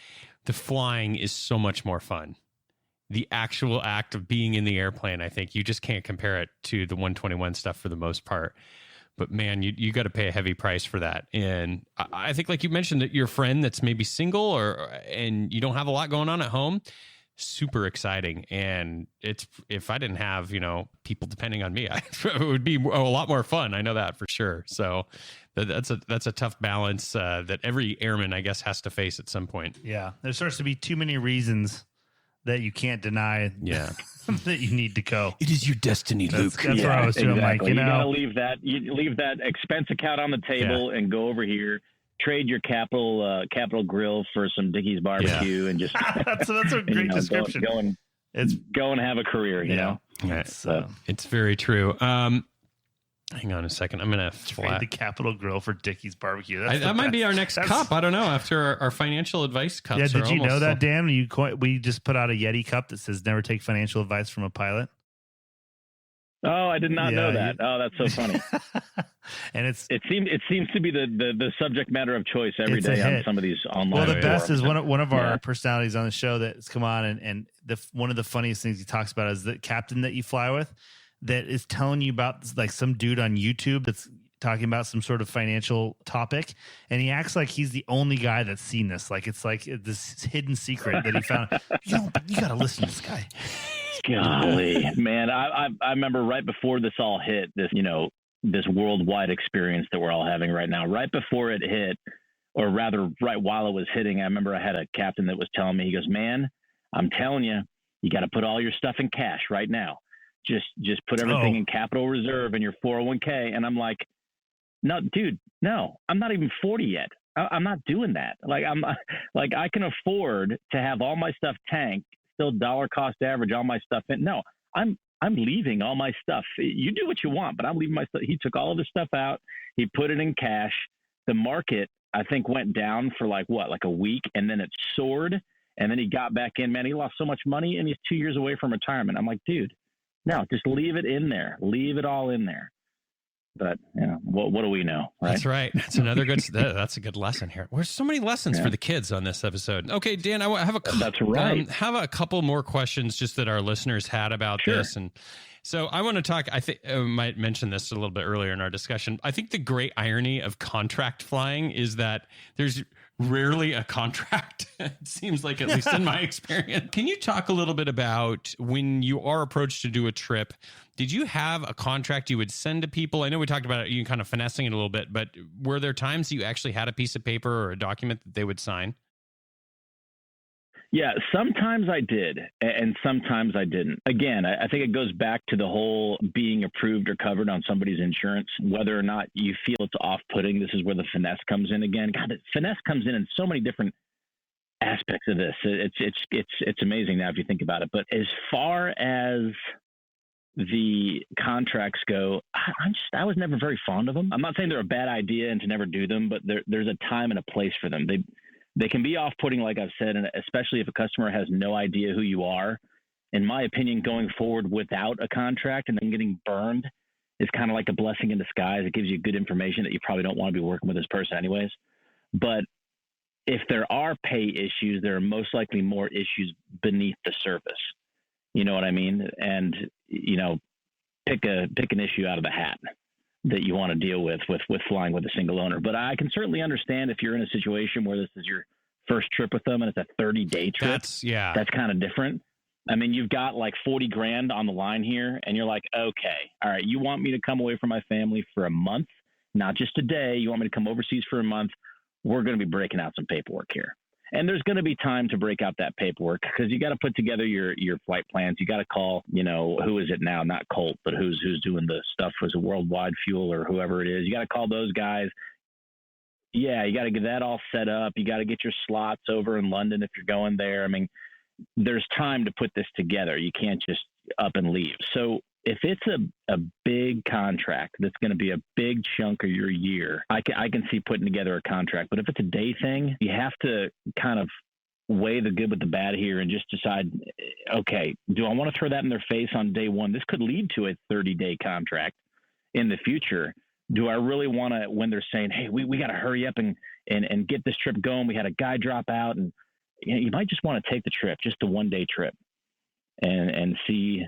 The flying is so much more fun. The actual act of being in the airplane, I think you just can't compare it to the 121 stuff for the most part. But man, you got to pay a heavy price for that. And I think, like you mentioned, that your friend that's maybe single and you don't have a lot going on at home, super exciting. And if I didn't have people depending on me, it would be a lot more fun. I know that for sure. So that's a tough balance that every airman, I guess, has to face at some point. Yeah, there starts to be too many reasons that you can't deny. Yeah. That you need to go. It is your destiny, Luke. That's where I was doing. Exactly. Like, you gotta leave that expense account on the table and go over here. Trade your Capital Grill for some Dickey's barbecue and just that's a great description. Go and have a career, you know. It's very true. Hang on a second. I'm gonna trade the Capital Grill for Dickey's barbecue. That might be our next cup. I don't know. After our financial advice cups. Yeah. Did you know that, Dan? We just put out a Yeti cup that says "Never take financial advice from a pilot." Oh, I did not know that. Oh, that's so funny. And it seems to be the subject matter of choice every day on some of these online. Well, the best is one of our personalities on the show that's come on, and one of the funniest things he talks about is the captain that you fly with that is telling you about like some dude on YouTube that's talking about some sort of financial topic, and he acts like he's the only guy that's seen this. Like it's like this hidden secret that he found. You got to listen to this guy. Golly, man, I remember right before this all hit, this worldwide experience that we're all having right now. Right before it hit, or rather, right while it was hitting, I remember I had a captain that was telling me, he goes, "Man, I'm telling you, you got to put all your stuff in cash right now. Just put everything in capital reserve and your 401k." And I'm like, "No, dude, no, I'm not even 40 yet. I'm not doing that. Like I can afford to have all my stuff tanked, still dollar cost average all my stuff in. No, I'm leaving all my stuff. You do what you want, but I'm leaving my stuff." He took all of his stuff out. He put it in cash. The market, I think, went down for like a week, and then it soared, and then he got back in. Man, he lost so much money, and he's 2 years away from retirement. I'm like, dude, no, just leave it in there. Leave it all in there. But what do we know? Right? That's right. That's another good. That's a good lesson here. There's so many lessons for the kids on this episode. Okay, Dan, I have That's right. Have a couple more questions just that our listeners had about this, and so I want to talk. I think I might mention this a little bit earlier in our discussion. I think the great irony of contract flying is that there's rarely a contract. It seems like, at least in my experience. Can you talk a little bit about when you are approached to do a trip? Did you have a contract you would send to people? I know we talked about you kind of finessing it a little bit, but were there times you actually had a piece of paper or a document that they would sign? Yeah, sometimes I did, and sometimes I didn't. Again, I think it goes back to the whole being approved or covered on somebody's insurance, whether or not you feel it's off-putting. This is where the finesse comes in again. God, finesse comes in so many different aspects of this. It's amazing now if you think about it. But as far as the contracts go, I was never very fond of them. I'm not saying they're a bad idea and to never do them, but there's a time and a place for them. They can be off-putting, like I've said, and especially if a customer has no idea who you are. In my opinion, going forward without a contract and then getting burned is kind of like a blessing in disguise. It gives you good information that you probably don't want to be working with this person anyways. But if there are pay issues, there are most likely more issues beneath the surface. You know what I mean? And, pick an issue out of the hat that you want to deal with flying with a single owner. But I can certainly understand if you're in a situation where this is your first trip with them and it's a 30-day trip. That's kind of different. I mean, you've got like 40 grand on the line here and you're like, okay, all right, you want me to come away from my family for a month, not just a day. You want me to come overseas for a month. We're going to be breaking out some paperwork here. And there's going to be time to break out that paperwork because you got to put together your flight plans. You got to call, who is it now? Not Colt, but who's doing the stuff as a Worldwide Fuel or whoever it is. You got to call those guys. Yeah, you got to get that all set up. You got to get your slots over in London if you're going there. I mean, there's time to put this together. You can't just up and leave. So if it's a big contract that's going to be a big chunk of your year, I can see putting together a contract. But if it's a day thing, you have to kind of weigh the good with the bad here and just decide, okay, do I want to throw that in their face on day one? This could lead to a 30-day contract in the future. Do I really want to, when they're saying, hey, we got to hurry up and get this trip going. We had a guy drop out, and you might just want to take the trip, just a one-day trip, and see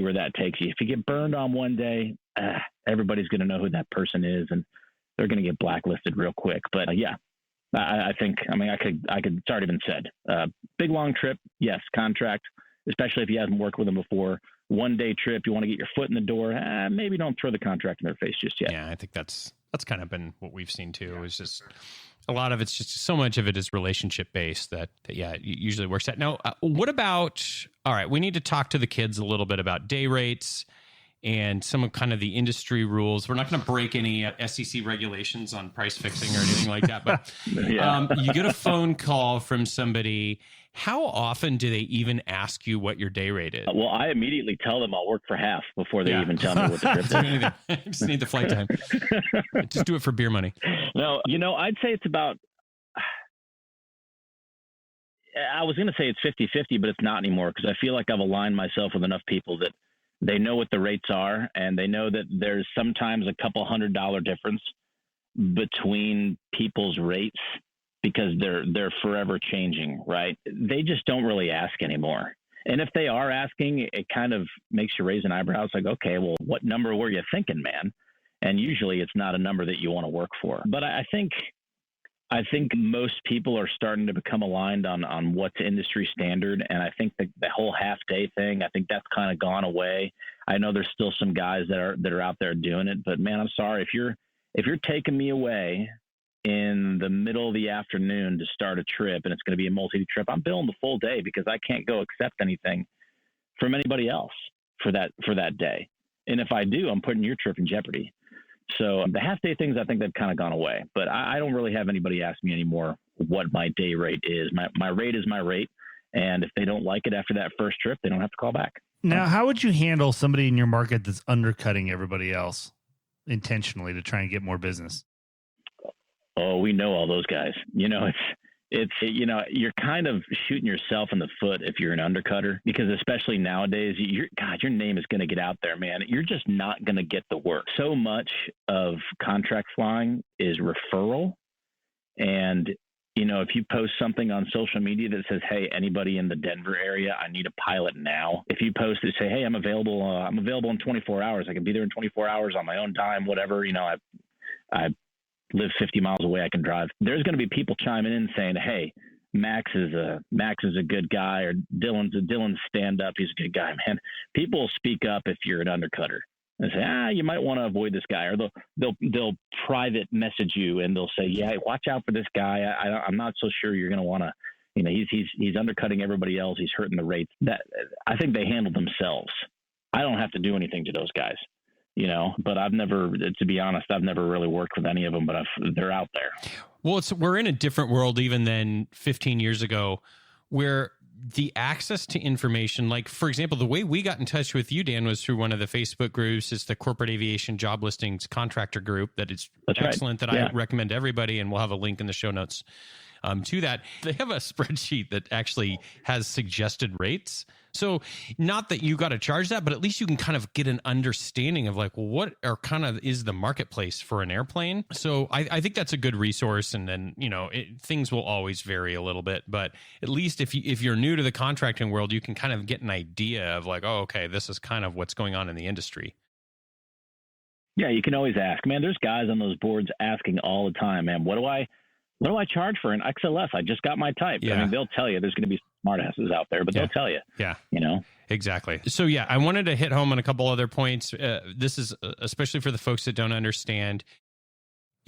where that takes you. If you get burned on one day, everybody's going to know who that person is, and they're going to get blacklisted real quick. But I think, I could, it's already been said, big, long trip. Yes. Contract, especially if you haven't worked with them before. One day trip, you want to get your foot in the door. Maybe don't throw the contract in their face just yet. Yeah. I think that's kind of been what we've seen too. Is just a lot of it's just so much of it is relationship based that it usually works out. Now, what about, all right, we need to talk to the kids a little bit about day rates and some of kind of the industry rules. We're not going to break any SEC regulations on price fixing or anything like that, but you get a phone call from somebody. How often do they even ask you what your day rate is? Well, I immediately tell them I'll work for half before they even tell me what the trip is. Just need the flight time. Just do it for beer money. No, I'd say it's about, I was going to say it's 50-50, but it's not anymore because I feel like I've aligned myself with enough people that they know what the rates are, and they know that there's sometimes a couple $100 difference between people's rates because they're forever changing, right? They just don't really ask anymore. And if they are asking, it kind of makes you raise an eyebrow. It's like, okay, well, what number were you thinking, man? And usually it's not a number that you want to work for. But I think most people are starting to become aligned on what's industry standard. And I think the whole half day thing, I think that's kind of gone away. I know there's still some guys that are out there doing it, but man, I'm sorry. If you're taking me away in the middle of the afternoon to start a trip and it's going to be a multi trip, I'm billing the full day because I can't go accept anything from anybody else for that day. And if I do, I'm putting your trip in jeopardy. So the half day things, I think they've kind of gone away, but I don't really have anybody ask me anymore what my day rate is. My rate is my rate. And if they don't like it after that first trip, they don't have to call back. Now, how would you handle somebody in your market that's undercutting everybody else intentionally to try and get more business? Oh, we know all those guys. It's you're kind of shooting yourself in the foot if you're an undercutter, because especially nowadays, your name is going to get out there, man. You're just not going to get the work. So much of contract flying is referral. And, if you post something on social media that says, hey, anybody in the Denver area, I need a pilot now. If you post it, say, hey, I'm available in 24 hours. I can be there in 24 hours on my own time, whatever. I live 50 miles away. I can drive. There's going to be people chiming in saying, hey, Max is a good guy, or Dylan's stand up. He's a good guy, man. People speak up if you're an undercutter and say, you might want to avoid this guy, or they'll private message you and they'll say, yeah, watch out for this guy. I'm not so sure you're going to want to, he's undercutting everybody else. He's hurting the rates. That I think they handle themselves. I don't have to do anything to those guys. But to be honest, I've never really worked with any of them, but they're out there. Well, we're in a different world even than 15 years ago, where the access to information, like, for example, the way we got in touch with you, Dan, was through one of the Facebook groups. It's the Corporate Aviation Job Listings Contractor Group. That's excellent. Right. I recommend to everybody, and we'll have a link in the show notes to that. They have a spreadsheet that actually has suggested rates. So not that you got to charge that, but at least you can kind of get an understanding of like, well, what are kind of is the marketplace for an airplane. So I think that's a good resource. And then, things will always vary a little bit, but at least if you're new to the contracting world, you can kind of get an idea of like, oh, okay, this is kind of what's going on in the industry. Yeah, you can always ask, man. There's guys on those boards asking all the time, man, what do I charge for an XLS? I just got my type. Yeah. I mean, they'll tell you. There's going to be smartasses out there, but they'll tell you. Yeah. Exactly. So, I wanted to hit home on a couple other points. This is especially for the folks that don't understand.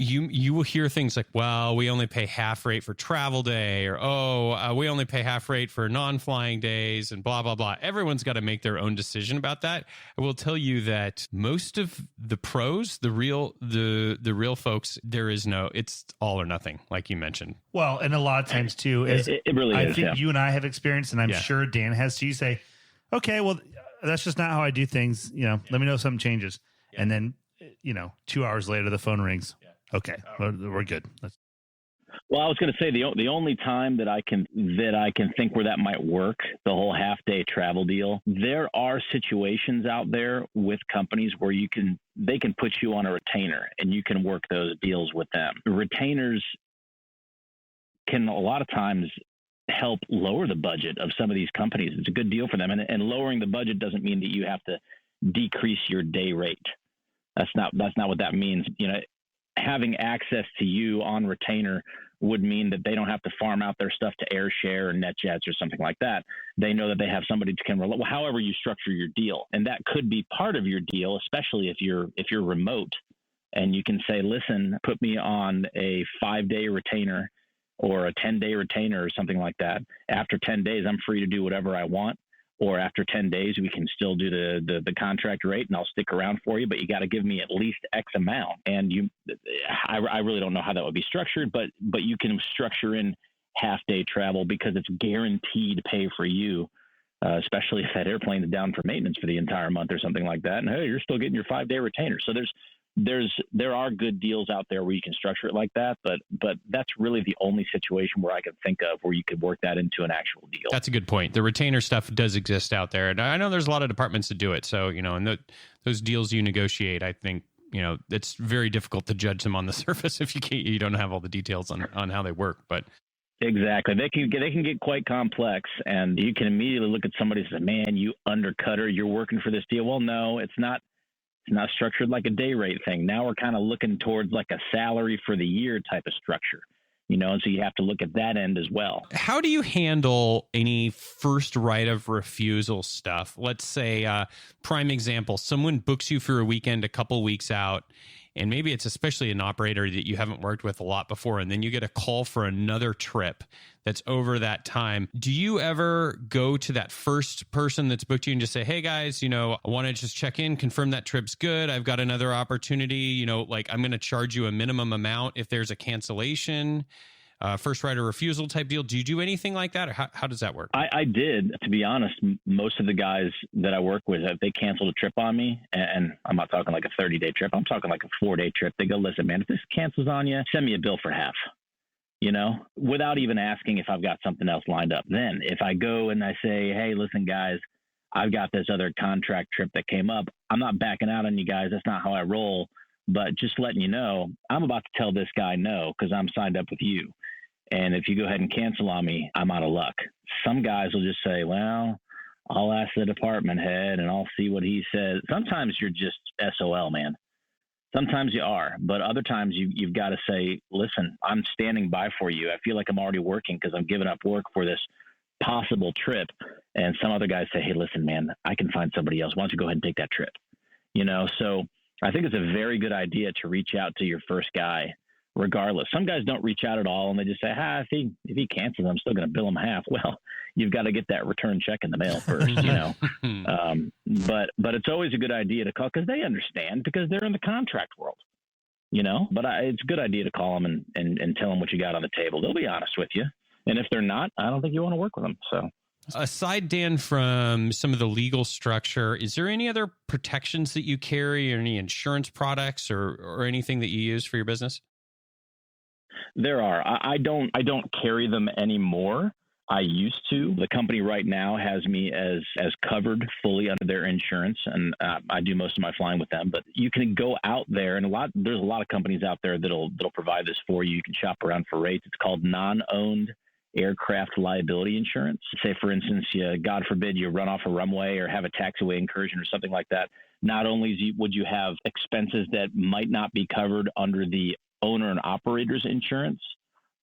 you will hear things like, well, we only pay half rate for travel day, or we only pay half rate for non-flying days, and blah blah blah. Everyone's got to make their own decision about that. I will tell you that most of the pros, the real folks, it's all or nothing, like you mentioned. Well, and a lot of times too is it really I is, think yeah. you and I have experienced, and I'm Yeah. sure Dan has too. You say, okay, well, that's just not how I do things. Let me know if something changes, and then 2 hours later the phone rings. Okay, we're good. Well, I was going to say the only time that I can think where that might work, the whole half day travel deal. There are situations out there with companies where they can put you on a retainer and you can work those deals with them. Retainers can a lot of times help lower the budget of some of these companies. It's a good deal for them, and lowering the budget doesn't mean that you have to decrease your day rate. That's not what that means. Having access to you on retainer would mean that they don't have to farm out their stuff to AirShare or NetJets or something like that. They know that they have somebody to can however you structure your deal, and that could be part of your deal, especially if you're remote, and you can say, listen, put me on a 5-day retainer or a 10-day retainer or something like that. After 10 days, I'm free to do whatever I want. Or after 10 days, we can still do the contract rate, and I'll stick around for you, but you got to give me at least X amount. And I really don't know how that would be structured, but you can structure in half-day travel because it's guaranteed pay for you, especially if that airplane is down for maintenance for the entire month or something like that. And hey, you're still getting your 5-day retainer. So there are good deals out there where you can structure it like that, but that's really the only situation where I can think of where you could work that into an actual deal. That's a good point. The retainer stuff does exist out there, and I know there's a lot of departments that do it. So and those deals you negotiate, I think it's very difficult to judge them on the surface if you don't have all the details on how they work. But exactly, they can get quite complex, and you can immediately look at somebody and say, "Man, you undercutter, you're working for this deal." Well, no, it's not. It's not structured like a day rate thing. Now we're kind of looking towards like a salary for the year type of structure, and so you have to look at that end as well. How do you handle any first right of refusal stuff? Let's say, prime example, someone books you for a weekend a couple weeks out, and maybe it's especially an operator that you haven't worked with a lot before, and then you get a call for another trip that's over that time. Do you ever go to that first person that's booked you and just say, hey guys, I want to just check in, confirm that trip's good. I've got another opportunity, I'm going to charge you a minimum amount if there's a cancellation, first right of refusal type deal. Do you do anything like that, or how does that work? I did, to be honest. Most of the guys that I work with, if they canceled a trip on me, and I'm not talking like a 30-day trip, I'm talking like a 4-day trip, they go, listen, man, if this cancels on you, send me a bill for half. Without even asking if I've got something else lined up. Then if I go and I say, hey, listen, guys, I've got this other contract trip that came up. I'm not backing out on you guys. That's not how I roll. But just letting you know, I'm about to tell this guy no because I'm signed up with you. And if you go ahead and cancel on me, I'm out of luck. Some guys will just say, well, I'll ask the department head and I'll see what he says. Sometimes you're just SOL, man. Sometimes you are, but other times you've got to say, listen, I'm standing by for you. I feel like I'm already working because I'm giving up work for this possible trip. And some other guys say, hey, listen, man, I can find somebody else. Why don't you go ahead and take that trip? So I think it's a very good idea to reach out to your first guy regardless. Some guys don't reach out at all and they just say, if he cancels, I'm still going to bill him half. Well, you've got to get that return check in the mail first, But it's always a good idea to call because they understand because they're in the contract world, But it's a good idea to call them and tell them what you got on the table. They'll be honest with you. And if they're not, I don't think you want to work with them. So, aside, Dan, from some of the legal structure, is there any other protections that you carry, or any insurance products or anything that you use for your business? There are. I don't carry them anymore. I used to. The company right now has me as covered fully under their insurance, and I do most of my flying with them. But you can go out there, and there's a lot of companies out there that'll provide this for you. You can shop around for rates. It's called non-owned aircraft liability insurance. Say, for instance, God forbid, you run off a runway or have a taxiway incursion or something like that. Not only would you have expenses that might not be covered under the owner and operator's insurance,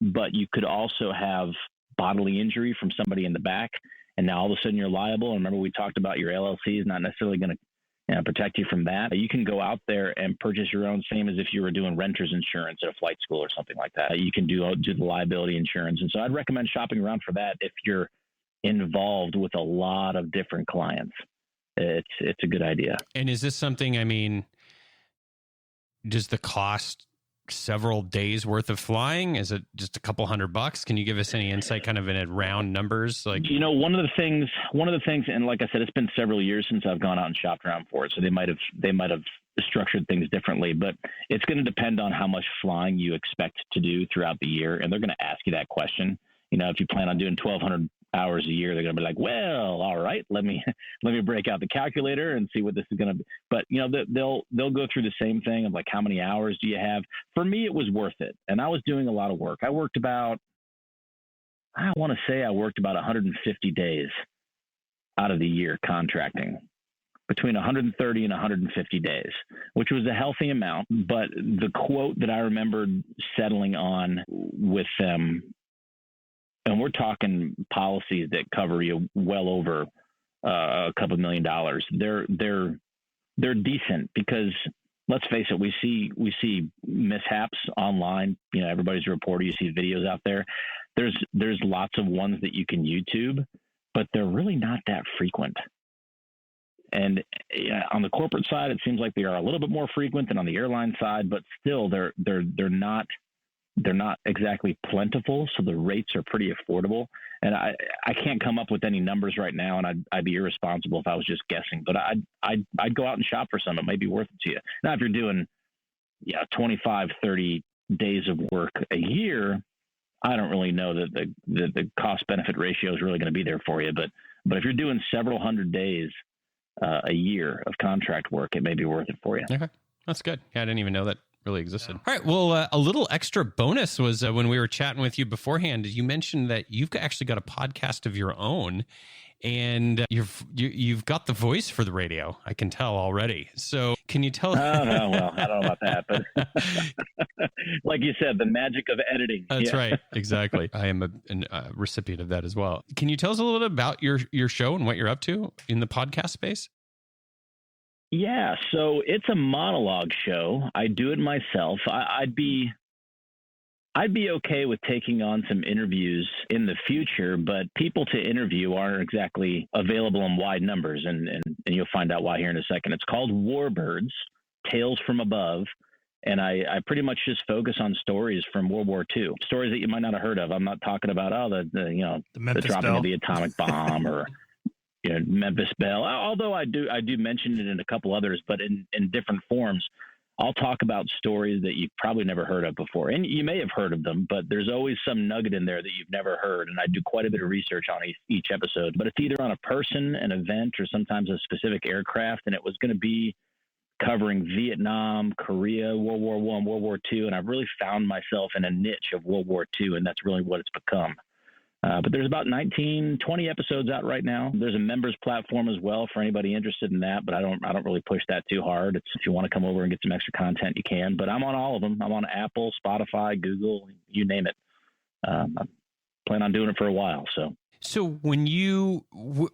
but you could also have bodily injury from somebody in the back, and now all of a sudden you're liable. And remember, we talked about your LLC is not necessarily going to protect you from that. You can go out there and purchase your own, same as if you were doing renter's insurance at a flight school or something like that. You can do the liability insurance. And so I'd recommend shopping around for that if you're involved with a lot of different clients. It's a good idea. And is this something, I mean, does the cost several days worth of flying? Is it just a couple $100? Can you give us any insight kind of in round numbers? Like, one of the things, and like I said, it's been several years since I've gone out and shopped around for it. So they might have structured things differently, but it's going to depend on how much flying you expect to do throughout the year. And they're going to ask you that question. If you plan on doing 1,200 hours a year, they're going to be like, well, all right, let me break out the calculator and see what this is going to be. But they'll go through the same thing of like, how many hours do you have? For me, it was worth it, and I was doing a lot of work. I worked about 150 days out of the year contracting, between 130 and 150 days, which was a healthy amount. But the quote that I remembered settling on with them, and we're talking policies that cover you well over a couple $1 million. They're decent because, let's face it, we see mishaps online. Everybody's a reporter. You see videos out there. There's lots of ones that you can YouTube, but they're really not that frequent. And on the corporate side, it seems like they are a little bit more frequent than on the airline side, but still they're not exactly plentiful, so the rates are pretty affordable. And I can't come up with any numbers right now, and I'd be irresponsible if I was just guessing. But I'd go out and shop for some. It might be worth it to you. Now, if you're doing 25, 30 days of work a year, I don't really know that the cost benefit ratio is really going to be there for you. But if you're doing several hundred days a year of contract work, it may be worth it for you. Okay, that's good. Yeah, I didn't even know that really existed. All right. Well, a little extra bonus was when we were chatting with you beforehand, you mentioned that you've actually got a podcast of your own, and you've got the voice for the radio. I can tell already. So can you tell? Oh, no, well, I don't know about that, but like you said, the magic of editing. That's right. Exactly. I am a recipient of that as well. Can you tell us a little bit about your show and what you're up to in the podcast space? Yeah, so it's a monologue show. I do it myself. I'd be okay with taking on some interviews in the future, but people to interview aren't exactly available in wide numbers, and you'll find out why here in a second. It's called Warbirds, Tales from Above, and I pretty much just focus on stories from World War II, stories that you might not have heard of. I'm not talking about the dropping of the atomic bomb or Memphis Belle, although I do mention it in a couple others, but in different forms. I'll talk about stories that you've probably never heard of before. And you may have heard of them, but there's always some nugget in there that you've never heard. And I do quite a bit of research on each episode. But it's either on a person, an event, or sometimes a specific aircraft. And it was going to be covering Vietnam, Korea, World War I, World War II. And I've really found myself in a niche of World War II, and that's really what it's become. But there's about 20 episodes out right now. There's a members platform as well for anybody interested in that, but I don't really push that too hard. It's, if you want to come over and get some extra content, you can. But I'm on all of them. I'm on Apple, Spotify, Google, you name it. I plan on doing it for a while. So when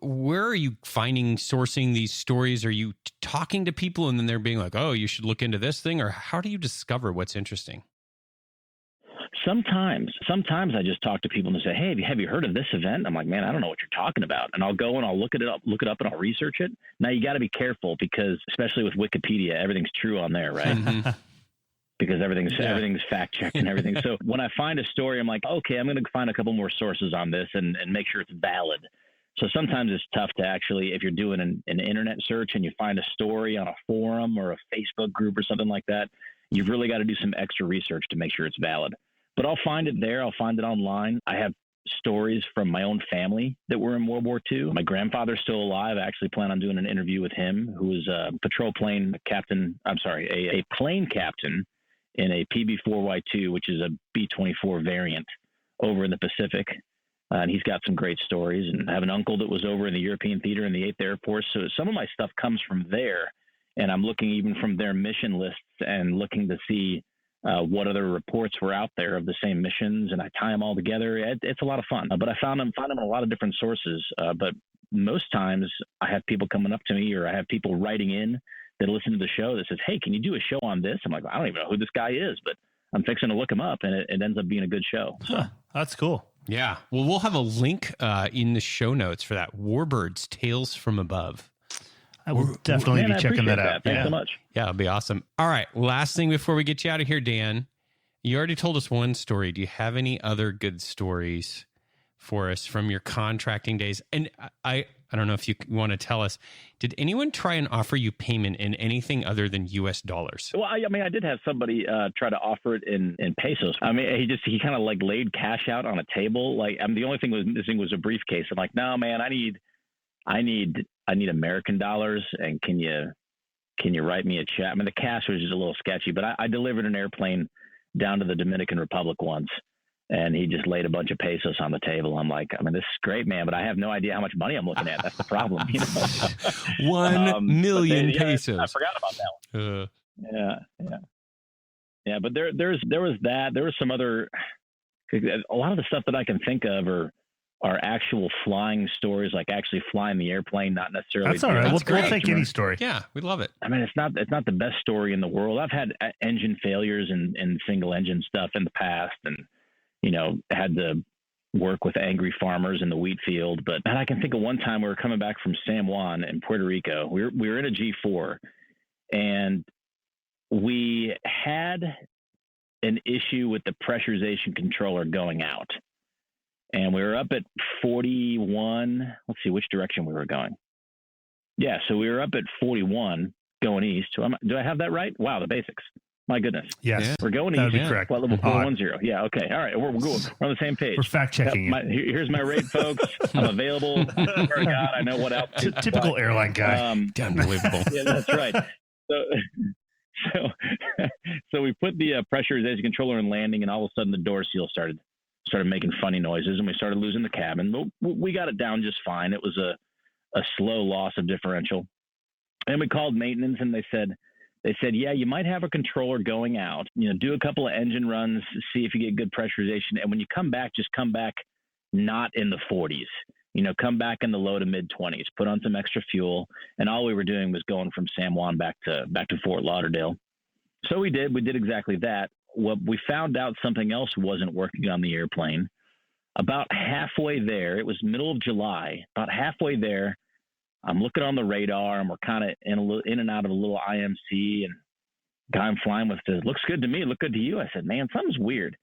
where are you sourcing these stories? Are you talking to people and then they're being like, oh, you should look into this thing? Or how do you discover what's interesting? Sometimes I just talk to people and say, hey, have you heard of this event? I'm like, man, I don't know what you're talking about. And I'll go and I'll look it up and I'll research it. Now you got to be careful because especially with Wikipedia, everything's true on there, right? Mm-hmm. Because everything's fact checked and everything. So when I find a story, I'm like, okay, I'm going to find a couple more sources on this and make sure it's valid. So sometimes it's tough to actually, if you're doing an internet search and you find a story on a forum or a Facebook group or something like that, you've really got to do some extra research to make sure it's valid. But I'll find it there. I'll find it online. I have stories from my own family that were in World War II. My grandfather's still alive. I actually plan on doing an interview with him, who was a plane captain in a PB-4Y2, which is a B-24 variant over in the Pacific. And he's got some great stories. And I have an uncle that was over in the European theater in the 8th Air Force. So some of my stuff comes from there. And I'm looking even from their mission lists and looking to see what other reports were out there of the same missions, and I tie them all together. It's a lot of fun. But I found them in a lot of different sources. But most times I have people coming up to me, or I have people writing in that listen to the show that says, "Hey, can you do a show on this?" I'm like, I don't even know who this guy is, but I'm fixing to look him up, and it ends up being a good show. So. Huh, that's cool. Yeah. Well, we'll have a link in the show notes for that. Warbirds, Tales from Above. I will definitely be checking that out. Thanks so much. Yeah, it'll be awesome. All right. Last thing before we get you out of here, Dan, you already told us one story. Do you have any other good stories for us from your contracting days? And I don't know if you want to tell us, did anyone try and offer you payment in anything other than US dollars? Well, I mean, I did have somebody try to offer it in pesos. I mean, he kind of like laid cash out on a table. Like, the only thing was missing was a briefcase. I'm like, no, man, I need American dollars, and can you write me a check? I mean, the cash was just a little sketchy, but I delivered an airplane down to the Dominican Republic once, and he just laid a bunch of pesos on the table. I'm like, I mean, this is great, man, but I have no idea how much money I'm looking at. That's the problem. You know? 1 million pesos. I forgot about that one. Yeah. But there was that. There was some other. A lot of the stuff that I can think of are actual flying stories, like actually flying the airplane, not necessarily. That's all right. We'll take any story. Yeah, we love it. I mean, it's not the best story in the world. I've had engine failures and single engine stuff in the past, and had to work with angry farmers in the wheat field. But I can think of one time we were coming back from San Juan in Puerto Rico. We were in a G4, and we had an issue with the pressurization controller going out. And we were up at 41. Let's see which direction we were going. Yeah, so we were up at 41 going east. So do I have that right? Wow, the basics. My goodness. Yes. Yeah. We're going That'd east. be correct. Flight level 410. Yeah, okay. All right, we're on the same page. We're fact checking you. Here's my rate, folks. I'm available. Swear to God, I know what altitude. Typical airline guy. Unbelievable. Yeah, that's right. So we put the pressurization controller in landing, and all of a sudden the door seal started making funny noises, and we started losing the cabin. But we got it down just fine. It was a slow loss of differential. And we called maintenance, and they said, yeah, you might have a controller going out. Do a couple of engine runs, see if you get good pressurization. And when you come back, just come back not in the 40s. Come back in the low to mid 20s. Put on some extra fuel. And all we were doing was going from San Juan back to Fort Lauderdale. So we did exactly that. Well, we found out something else wasn't working on the airplane. About halfway there, it was middle of July, about halfway there, I'm looking on the radar, and we're kind of in and out of a little IMC, and the guy I'm flying with says, "Looks good to me. Look good to you." I said, "Man, something's weird."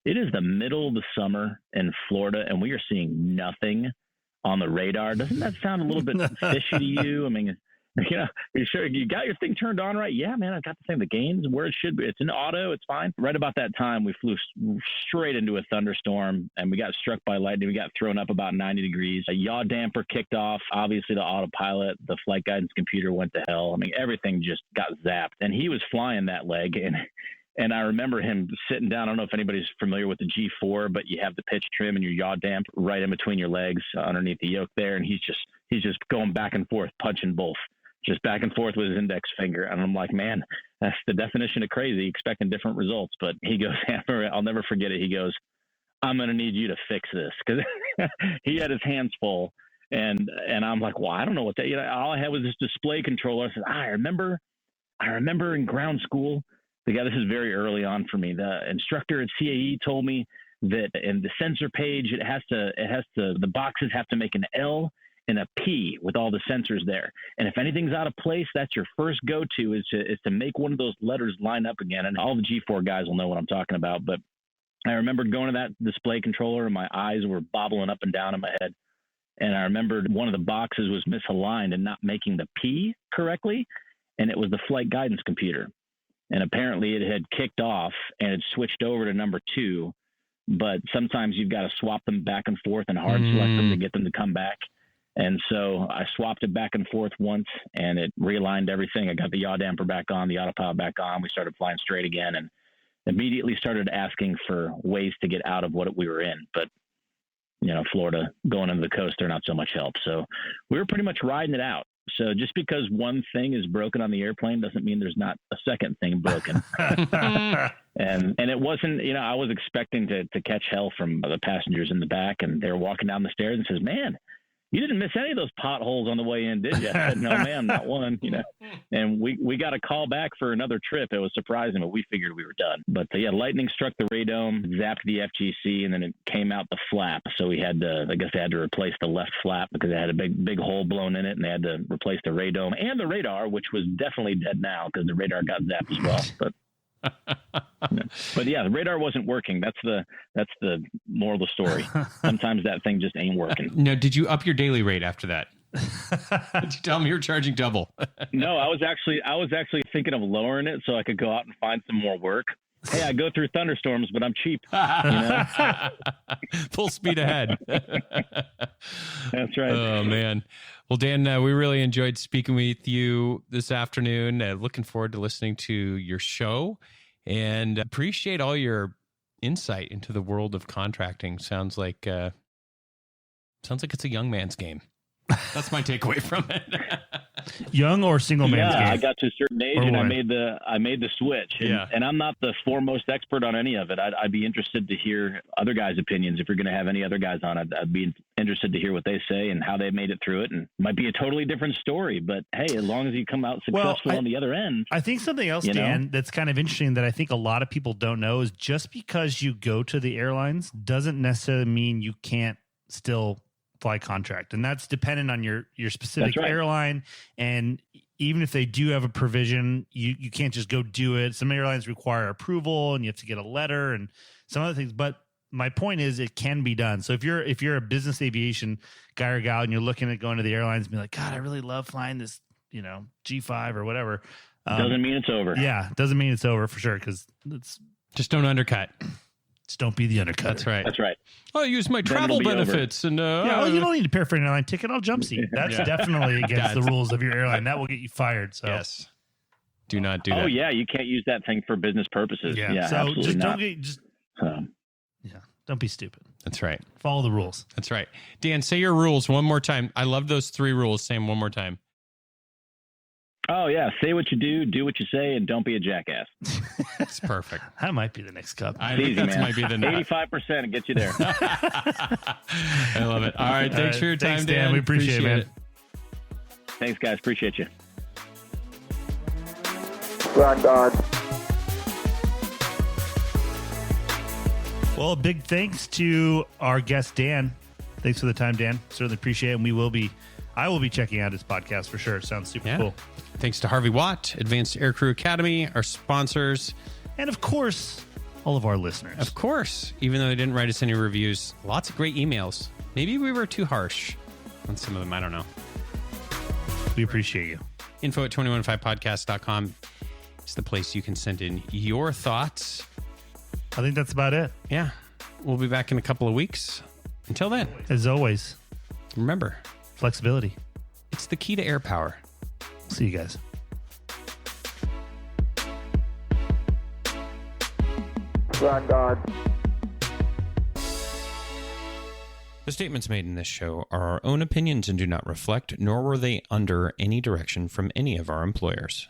It is the middle of the summer in Florida, and we are seeing nothing on the radar. Doesn't that sound a little bit fishy to you? I mean, you sure you got your thing turned on right? Yeah, man, I got the thing. The gain's where it should be. It's in auto. It's fine. Right about that time, we flew straight into a thunderstorm, and we got struck by lightning. We got thrown up about 90 degrees. A yaw damper kicked off. Obviously, the autopilot, the flight guidance computer went to hell. I mean, everything just got zapped. And he was flying that leg, and I remember him sitting down. I don't know if anybody's familiar with the G4, but you have the pitch trim and your yaw damp right in between your legs underneath the yoke there, and he's just going back and forth, punching both. Just back and forth with his index finger. And I'm like, man, that's the definition of crazy, expecting different results. But he goes, I'll never forget it. He goes, "I'm going to need you to fix this." Because he had his hands full. And I'm like, well, I don't know what that, all I had was this display controller. I said, I remember in ground school, this is very early on for me. The instructor at CAE told me that in the sensor page, the boxes have to make an L and a P with all the sensors there. And if anything's out of place, that's your first go-to is to make one of those letters line up again. And all the G4 guys will know what I'm talking about. But I remember going to that display controller, and my eyes were bobbling up and down in my head. And I remembered one of the boxes was misaligned and not making the P correctly. And it was the flight guidance computer. And apparently it had kicked off and it switched over to number 2. But sometimes you've got to swap them back and forth and hard select them to get them to come back. And so I swapped it back and forth once, and it realigned everything. I got the yaw damper back on, the autopilot back on. We started flying straight again, and immediately started asking for ways to get out of what we were in. But, Florida, going into the coast, they're not so much help. So we were pretty much riding it out. So just because one thing is broken on the airplane doesn't mean there's not a second thing broken. And it wasn't, I was expecting to catch hell from the passengers in the back, and they were walking down the stairs and says, "Man, you didn't miss any of those potholes on the way in, did you? I said, no, ma'am, not one, And we got a call back for another trip. It was surprising, but we figured we were done. But yeah, lightning struck the radome, zapped the FGC, and then it came out the flap. So we had to, I guess they had to replace the left flap because it had a big hole blown in it, and they had to replace the radome and the radar, which was definitely dead now because the radar got zapped as well. But yeah, the radar wasn't working. That's the moral of the story. Sometimes that thing just ain't working. Now, did you up your daily rate after that? Did you tell me you were charging double? No, I was actually thinking of lowering it so I could go out and find some more work. Hey, I go through thunderstorms, but I'm cheap. Full speed ahead. That's right. Oh man. Well, Dan, we really enjoyed speaking with you this afternoon. Looking forward to listening to your show, and appreciate all your insight into the world of contracting. Sounds like it's a young man's game. That's my takeaway from it. Young or single man's game? I got to a certain age and I made the switch. And I'm not the foremost expert on any of it. I'd be interested to hear other guys' opinions. If you're going to have any other guys on, I'd be interested to hear what they say and how they made it through it. And it might be a totally different story, but hey, as long as you come out successful on the other end. I think something else, Dan, that's kind of interesting that I think a lot of people don't know is just because you go to the airlines doesn't necessarily mean you can't still fly contract, and that's dependent on your specific airline. And even if they do have a provision, you can't just go do it. Some airlines require approval and you have to get a letter and some other things. But my point is it can be done. So if you're a business aviation guy or gal and you're looking at going to the airlines and be like, God, I really love flying this, G5 or whatever. Doesn't mean it's over. Yeah. Doesn't mean it's over for sure. Cause it's just don't undercut. Just don't be the undercut. That's right. I'll use my travel benefits and you don't need to pay for an airline ticket. I'll jump seat. That's definitely against the rules of your airline. That will get you fired. So yes, do not do that. Oh yeah, you can't use that thing for business purposes. Yeah, so absolutely just not. Don't be stupid. That's right. Follow the rules. That's right. Dan, say your rules one more time. I love those 3 rules. Say them one more time. Oh, yeah. Say what you do what you say, and don't be a jackass. It's perfect. That might be the next cup. I think that might be the next. 85% gets you there. I love it. All right. Thanks for your time, thanks, Dan. We appreciate it, man. Thanks, guys. Appreciate you. Rock on. Well, big thanks to our guest, Dan. Thanks for the time, Dan. Certainly appreciate it. And I will be checking out his podcast for sure. It sounds super cool. Thanks to Harvey Watt, Advanced Aircrew Academy, our sponsors. And of course, all of our listeners. Of course, even though they didn't write us any reviews, lots of great emails. Maybe we were too harsh on some of them. I don't know. We appreciate you. info@215podcast.com is the place you can send in your thoughts. I think that's about it. Yeah. We'll be back in a couple of weeks. Until then, as always, remember, flexibility. It's the key to air power. See you guys. Rock on. The statements made in this show are our own opinions and do not reflect, nor were they under any direction from any of our employers.